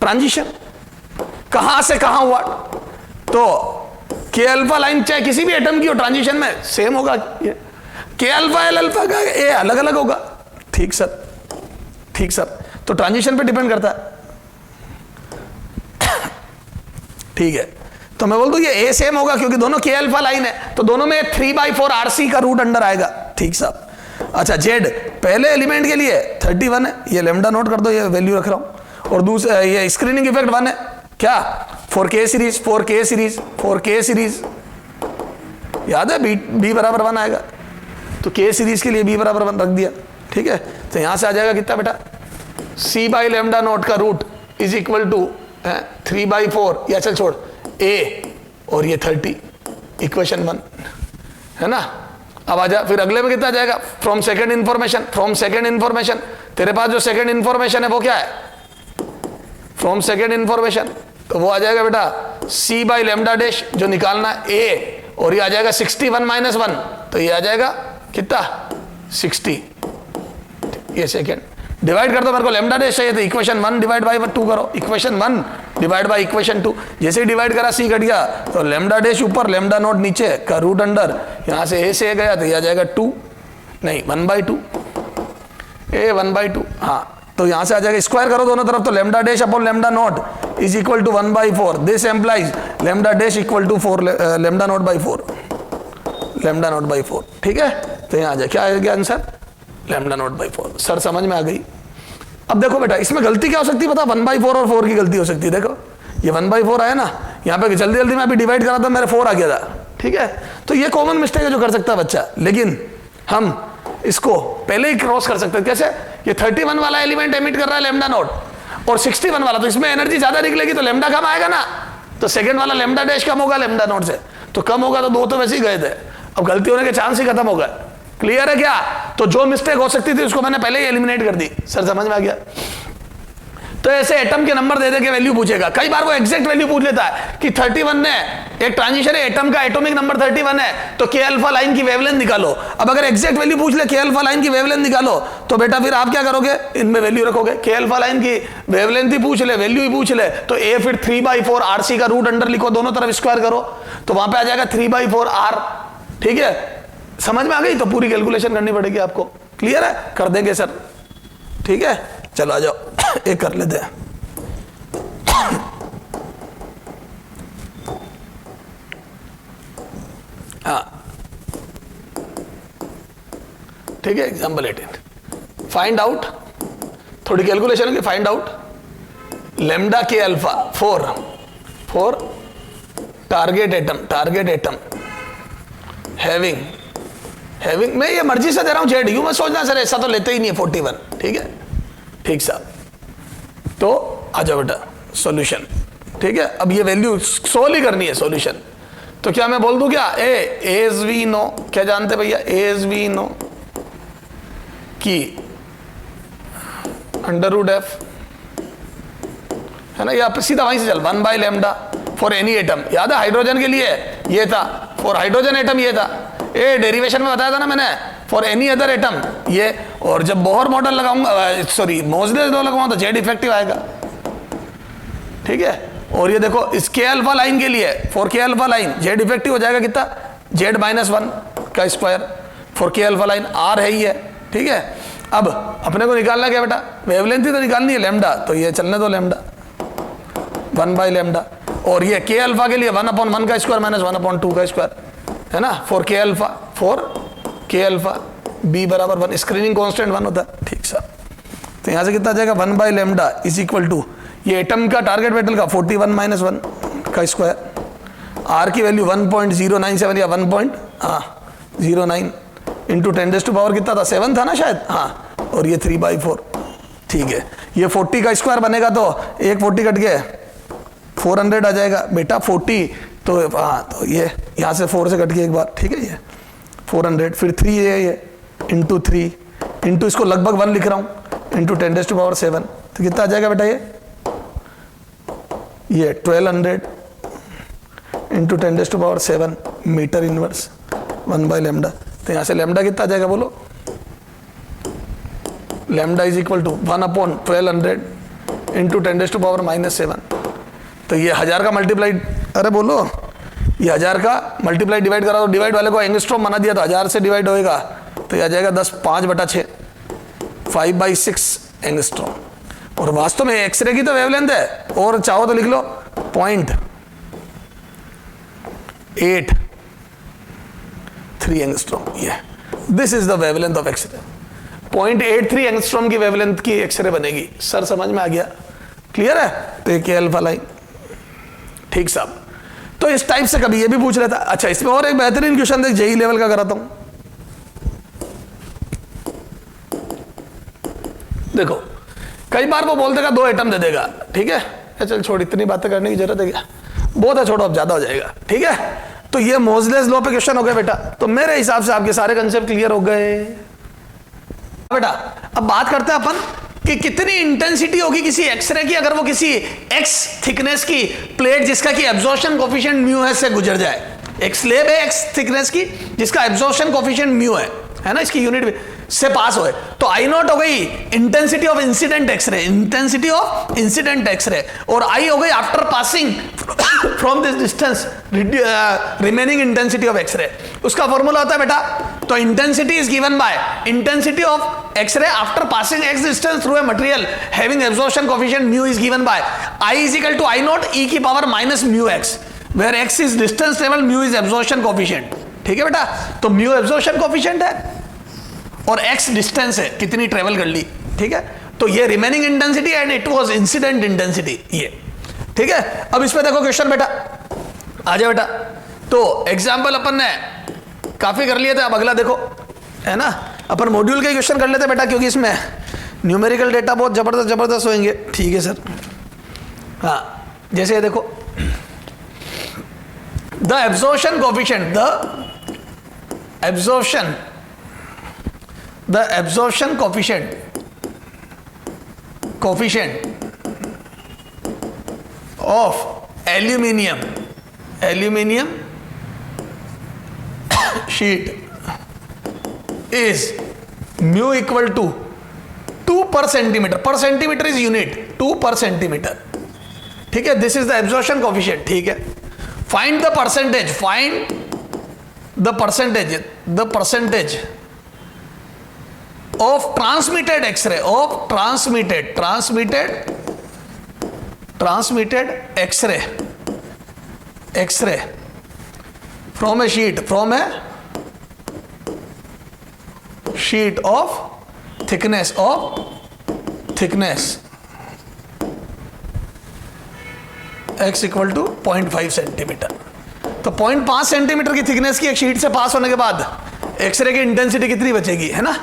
ट्रांजिशन। कहां से कहां हुआ? तो के अल्फा लाइन चाहे किसी भी एटम की हो, ट्रांजिशन में सेम होगा, के अल्फा एल अल्फा का ए अलग अलग होगा। ठीक सर, ठीक सर, तो ट्रांजिशन पे डिपेंड करता है। ठीक है, तो मैं बोल दूं ये ए सेम होगा, क्योंकि दोनों के अल्फा लाइन है, तो दोनों में 3/4 आरसी का रूट अंडर आएगा। ठीक साहब। अच्छा, जेड पहले एलिमेंट के लिए 31 है, ये लेमडा नोट कर दो, ये वैल्यू रख रहा हूं, और दूसरा ये स्क्रीनिंग इफेक्ट 1 है, क्या 4K series, 4K series, 4K series, याद है बी बराबर 1 आएगा, तो K सीरीज के लिए बी बराबर 1 रख दिया। ठीक है, तो यहां से आ जाएगा कितना बेटा? C बाई लेमडा नोट का रूट इज इक्वल टू 3/4, या चल छोड़, A और ये 30, इक्वेशन 1, है ना। अब आजा फिर अगले में कितना जाएगा? From second information, from second information, तेरे पास जो सेकंड इंफॉर्मेशन है वो क्या है? फ्रॉम सेकंड इंफॉर्मेशन, तो वो आ जाएगा बेटा C बाई लेमडा डैश, जो निकालना है A, और ये आ जाएगा 61 - 1, तो ये आ जाएगा कितना? 60। ये सेकंड डिवाइड कर दो, मेरे को लेमडा डैश चाहिए, तो इक्वेशन 1 डिवाइड बाई 2 करो, इक्वेशन 1 डिवाइड बाई इक्वेशन 2, जैसे ही डिवाइड करा C कट गया, तो लेमडा डैश ऊपर लेमडा नोट नीचे का रूट अंडर, यहां से A से A गया, तो ये आ जाएगा 2 नहीं 1/2, A 1/2, हाँ, तो यहां से आ जाएगा, स्क्वायर करो दोनों तरफ, तो lambda dash upon lambda naught is equal to 1/4, this implies lambda dash equal to 4 lambda naught by 4, lambda naught by 4। ठीक है, तो यहां आ जाए, क्या आएगा answer? Lambda naught by 4। Sir समझ में आ गई? अब देखो बेटा, इसमें गलती क्या हो सकती है पता? 1/4 और 4 की गलती हो सकती है। देखो ये 1/4 आया ना, यहाँ पे जल्दी जल्दी में अभी डिवाइड करा था, मेरे 4 आ गया था। ठीक है, तो ये कॉमन मिस्टेक है जो कर सकता है बच्चा, लेकिन हम इसको पहले ही क्रॉस कर सकते हैं। कैसे? ये 31 वाला एलिमेंट एमिट कर रहा है लेमडा नोट, और 61 वाला, तो इसमें एनर्जी ज्यादा निकलेगी, तो लेमडा कम आएगा ना, तो सेकंड वाला लेमडा डैश कम होगा लेमडा नोट से, तो कम होगा, तो 2 तो वैसे ही गए थे, अब गलती होने के चांस ही खत्म हो गए। क्लियर है क्या? तो जो मिस्टेक हो सकती थी उसको मैंने पहले ही एलिमिनेट कर दी। सर समझ में आ गया? तो ऐसे एटम के नंबर दे दे के वैल्यू पूछेगा, कई बार वो एग्जैक्ट वैल्यू पूछ लेता है कि 31 ने एक ट्रांजिशन है, एटम का एटॉमिक नंबर 31 है, तो के अल्फा लाइन की वेवलेंथ निकालो। अब अगर एग्जैक्ट वैल्यू पूछ ले के अल्फा लाइन की वेवलेंथ निकालो, तो बेटा फिर आप क्या करोगे? इनमें वैल्यू रखोगे, के अल्फा लाइन की वेवलेंथ ही पूछ ले, वैल्यू ही पूछ ले, तो ए फिर 3/4 आरसी का रूट अंडर लिखो, दोनों तरफ स्क्वायर करो, तो वहां पे आ जाएगा 3/4 आर। ठीक है, समझ में आ गई? तो पूरी कैलकुलेशन करनी पड़ेगी आपको। क्लियर है? कर देंगे सर। ठीक है, चलो आ जाओ एक कर लेते हैं। हाँ ठीक है, एग्जाम्पल 18, फाइंड आउट, थोड़ी कैलकुलेशन होगी, फाइंड आउट लेमडा के अल्फा 4 टारगेट एटम हैविंग मैं ये मर्जी से दे रहा हूं जेड, यू मत सोचना सर ऐसा तो लेते ही नहीं है 41। ठीक है, ठीक साहब, तो आ जाओ बेटा सॉल्यूशन। ठीक है, अब ये वैल्यू सोल्व ही करनी है सॉल्यूशन, तो क्या मैं बोल दूं क्या, एज वी नो, क्या जानते भैया, एज वी नो कि अंडर रूट एफ, है ना, या सीधा वहीं से चल 1 by lambda for any atom. याद है हाइड्रोजन के लिए ये था, फॉर हाइड्रोजन एटम ये था, ए डेरिवेशन में बताया था ना मैंने, फॉर एनी अदर एटम ये। और जब बोहर मॉडल लगाऊंगा, सॉरी मोजलेस लॉ लगाऊंगा तो जेड इफेक्टिव आएगा, ठीक है। और ये देखो इस के अल्फा लाइन के लिए, फॉर के अल्फा लाइन जेड इफेक्टिव हो जाएगा कितना, जेड -1 का स्क्वायर फॉर के अल्फा लाइन, आर है ही है, ठीक है। अब अपने को निकालना क्या बेटा, वेवलेंथ ही तो निकालनी है लेमडा, तो ये चलने दो लेमडा 1 बाई लेमडा। और ये के अल्फा के लिए 1/1 का स्क्वायर -1/2 का स्क्वायर, है ना, फॉर के अल्फा बी बराबर 1, स्क्रीनिंग कांस्टेंट 1 होता है, ठीक सर। तो यहां से कितना आ जाएगा 1 by lambda is equal to ये एटम का टारगेट मेटल का 41 - 1 का स्क्वायर, आर की वैल्यू 1.097 या 1.09 इंटू 10⁻⁴ कितना था, 7 था ना शायद, हाँ, और ये 3/4, ठीक है। ये 40 का स्क्वायर बनेगा तो एक 40 कट के 400 आ जाएगा बेटा, 40 तो हाँ, तो ये यहाँ से 4 से कट के एक बार, ठीक है, ये 400, फिर 3 ये इंटू 3 इंटू इसको लगभग 1 लिख रहा हूँ इंटू 10⁻⁷, तो कितना आ जाएगा बेटा ये 1200 into 10⁻⁷ metre inverse 1 by lambda. तो यहाँ से लेमडा कितना आ जाएगा बोलो, lambda is equal to 1/1200 into 10⁻⁻⁷। तो ये 1000 का मल्टीप्लाई, अरे बोलो, ये 1000 का मल्टीप्लाई डिवाइड करा तो डिवाइड वाले को एंगस्ट्रॉम बना दिया, तो 1000 से डिवाइड होएगा तो ये आ जाएगा 10 5/6 5/6 एंगस्ट्रॉम। और वास्तव में एक्सरे की तो वेवलेंथ है, और चाहो तो लिख लो 0.83 एंगस्ट्रॉम, ये this is the wavelength of x ray. 0.83 angstrom की वेवलेंथ की एक्सरे बनेगी। सर समझ में आ गया, क्लियर है। तो ये के अल्फा लाइन, ठीक साहब। तो इस टाइप से कभी ये भी पूछ लेता। अच्छा, इसमें और एक बेहतरीन क्वेश्चन देख, जेई लेवल का कराता हूं, देखो। कई बार वो बोल देगा 2 एटम दे देगा, ठीक है, चल छोड़, इतनी बातें करने की जरूरत है क्या, बहुत है, छोड़ो, अब ज्यादा हो जाएगा, ठीक है। तो ये मोजलेस लॉ पे क्वेश्चन हो गया बेटा। तो मेरे हिसाब से आपके सारे कंसेप्ट क्लियर हो गए बेटा। अब बात करते हैं अपन कि कितनी इंटेंसिटी होगी किसी एक्सरे की अगर वो किसी एक्स थिकनेस की प्लेट जिसका कि एब्जॉर्प्शन कोफिशिएंट म्यू है से गुजर जाए। एक स्लेब है एक्स थिकनेस की जिसका एब्जॉर्प्शन कोफिशिएंट म्यू है ना, इसकी यूनिट से पास होए, तो आई नॉट हो गई intensity of incident X ray, intensity of incident X ray, और आई हो गई after passing from this distance remaining intensity of X ray. उसका फॉर्मूला होता है बेटा, तो intensity is given by intensity of X ray after passing X distance through a material having absorption coefficient mu is given by I is equal to I naught e की power minus mu X, where X is distance travel, mu is absorption coefficient, ठीक है बेटा। तो mu absorption coefficient है और x distance है, कितनी travel कर ली, ठीक है। तो ये remaining intensity and it was incident intensity, ये ठीक है। अब इस पे देखो क्वेश्चन बेटा, आ जाओ बेटा। तो एग्जांपल अपन ने काफी कर लिए थे, अब अगला देखो, है ना, अपन मॉड्यूल के क्वेश्चन कर लेते बेटा, क्योंकि इसमें न्यूमेरिकल डेटा बहुत जबरदस्त होंगे, ठीक है सर। हाँ, जैसे ये देखो, the absorption coefficient, the absorption coefficient of aluminium sheet is mu equal to 2 per centimeter is unit 2 per centimeter, ठीक है। this is the absorption coefficient, ठीक है। find the percentage of transmitted X-ray, transmitted X-ray from a sheet of thickness x equal to 0.5 centimetre. तो 0.5 centimetre की thickness की एक sheet से पास होने के बाद एक्सरे की इंटेंसिटी कितनी बचेगी, है ना।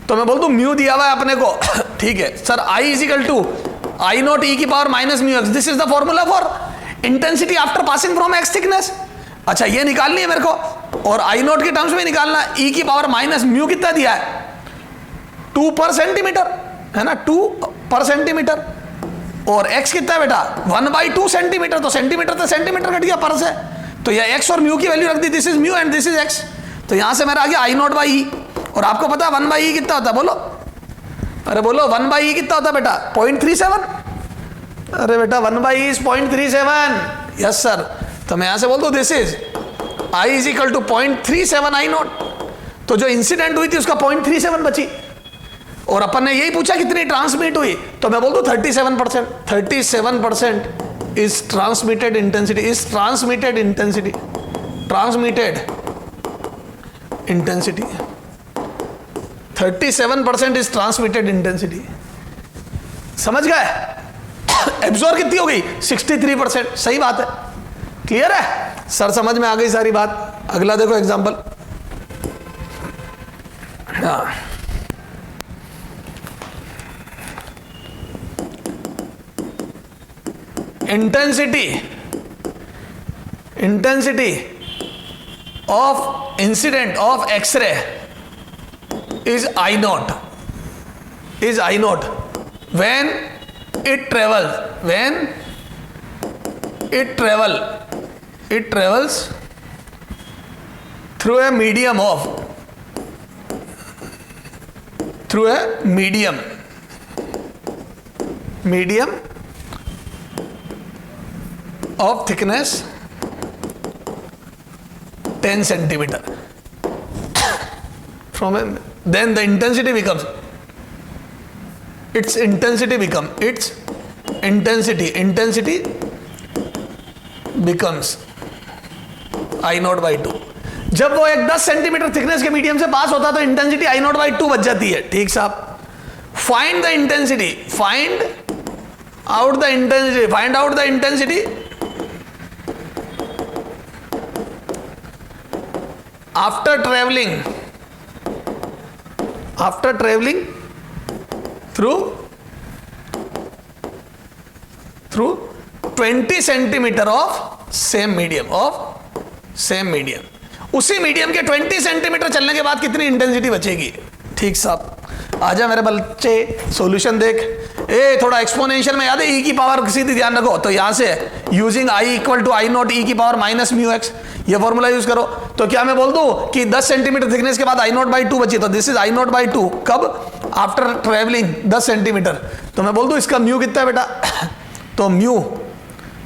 तो मैं बोल दूं म्यू दिया हुआ है अपने को, ठीक है sir, I is equal to I naught e की power minus mu X, this is the formula for intensity after passing from X thickness. अच्छा ये निकालनी है मेरे को, और आई नोट के टर्म्स में निकालना। ई की पावर माइनस म्यू कितना दिया है, 2 पर सेंटीमीटर है ना, 2 पर सेंटीमीटर, और एक्स कितना है बेटा 1/2 सेंटीमीटर, तो सेंटीमीटर तो सेंटीमीटर कट गया पर से, तो ये एक्स और म्यू की वैल्यू रख दी, this is mu and this is X, तो यहां से मेरा आ गया आई नॉट बाई ई। और आपको पता है 1/e कितना होता है, बोलो, अरे बोलो 1/e कितना होता है बेटा 0.37, अरे बेटा 1/e इज 0.37, यस सर। तो मैं यहां से बोल दूं this is I is equal to 0.37 I naught, तो जो इंसिडेंट हुई थी उसका 0.37 बची, और अपन ने यही पूछा कितनी ट्रांसमिट हुई, तो मैं बोल दूं 37%, 37% is transmitted intensity, is transmitted intensity, transmitted intensity 37% is transmitted intensity. समझ गए? एब्जॉर्ब कितनी हो गई 63%, सही बात है, क्लियर है सर, समझ में आ गई सारी बात। अगला देखो example, intensity of incident of x ray is I naught when it travels through a medium of thickness 10 centimeter from a, then the intensity becomes becomes I not by 2। जब वो एक 10 सेंटीमीटर थिकनेस के मीडियम से पास होता तो intensity I not by 2 बच जाती है, ठीक साहब। Find the intensity, find out the intensity after traveling through 20 centimeter of same medium, उसी मीडियम के 20 सेंटीमीटर चलने के बाद कितनी इंटेंसिटी बचेगी, ठीक साहब। आजा मेरे बच्चे सॉल्यूशन देख, थोड़ा एक्सपोनेंशियल में याद है, ई की पावर सीधी ध्यान रखो, तो यहां से using I equal to I naught e की पावर माइनस म्यू एक्स, ये फॉर्मूला यूज करो। तो क्या मैं बोल दूं कि 10 सेंटीमीटर थिकनेस के बाद आई नॉट बाई 2 बची, तो this is I not by 2 कब, आफ्टर ट्रेवलिंग 10 सेंटीमीटर। तो मैं बोल दूं इसका म्यू कितना है बेटा, तो म्यू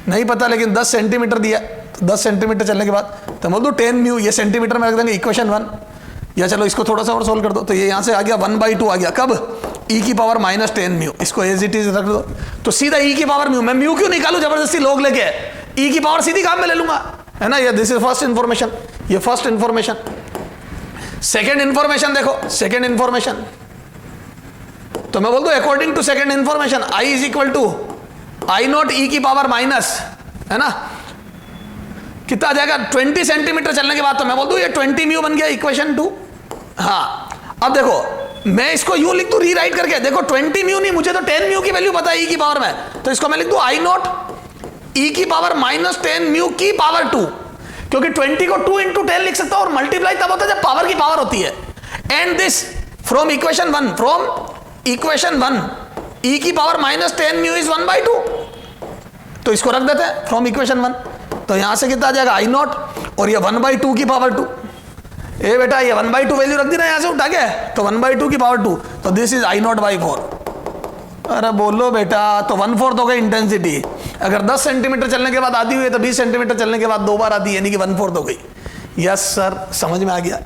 नहीं पता लेकिन 10 सेंटीमीटर दिया, तो 10 सेंटीमीटर चलने के बाद तो बोल दूं 10 म्यू, ये सेंटीमीटर में रख देंगे इक्वेशन 1, या चलो इसको थोड़ा सा और सोल्व कर दो, तो ये यहां से आ गया 1/2 आ गया कब, ई की पावर माइनस 10 म्यू, इसको एज इट इज रख दो, तो सीधा ई की पावर म्यू, मैं म्यू क्यों निकालू जबरदस्ती लोग लेके, ई की पावर सीधी काम में ले लूंगा, है ना। ये दिस इज फर्स्ट इंफॉर्मेशन, ये फर्स्ट इंफॉर्मेशन। सेकंड इंफॉर्मेशन देखो, सेकंड इंफॉर्मेशन, तो मैं बोल दूं according to second information I is equal to I naught e की पावर माइनस, है ना, कितना आ जाएगा 20 सेंटीमीटर चलने के बाद, तो मैं बोल दूं ये 20 म्यू बन गया इक्वेशन 2। हाँ अब देखो मैं इसको यूं लिख दूं रीराइट करके, देखो 20 म्यू नहीं, मुझे तो 10 म्यू की वैल्यू पता है ई की पावर में, तो इसको मैं लिख दूं आई नॉट ई की पावर माइनस 10 म्यू की पावर 2, क्योंकि 20 को 2 इंटू 10 लिख सकता हूं, और मल्टीप्लाई तब होता है जब पावर की पावर होती है। एंड दिस फ्रॉम इक्वेशन 1 ई की पावर माइनस 10 म्यू इज 1/2, तो इसको रख देते हैं फ्रॉम इक्वेशन 1, तो यहां से कितना आ जाएगा आई नॉट, और ये 1/2 की पावर 2, ए बेटा ये 1/2 वैल्यू रख दी ना यहां से उठा के, तो 1/2 की पावर 2, तो this is I not by 4। अरे बोलो बेटा, तो 1/4 हो गई इंटेंसिटी, अगर 10 सेंटीमीटर चलने के बाद आधी हुई है तो 20 सेंटीमीटर चलने के बाद 2 बार आधी, यानी कि 1/4 हो गई। यस सर, समझ में आ गया,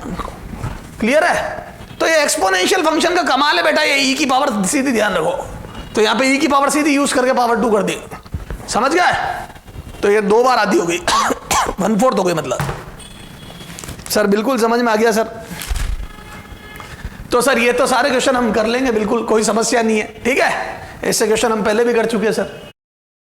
क्लियर है। तो ये एक्सपोनेंशियल फंक्शन का कमाल है बेटा, ये ई की पावर सीधी ध्यान रखो, तो यहां पे ई की पावर सीधी यूज करके पावर 2 कर दी, समझ गए, तो ये 2 बार आधी हो गई 1/4 हो गई मतलब। सर बिल्कुल समझ में आ गया सर। तो सर ये तो सारे क्वेश्चन हम कर लेंगे, बिल्कुल कोई समस्या नहीं है, ठीक है, ऐसे क्वेश्चन हम पहले भी कर चुके हैं सर।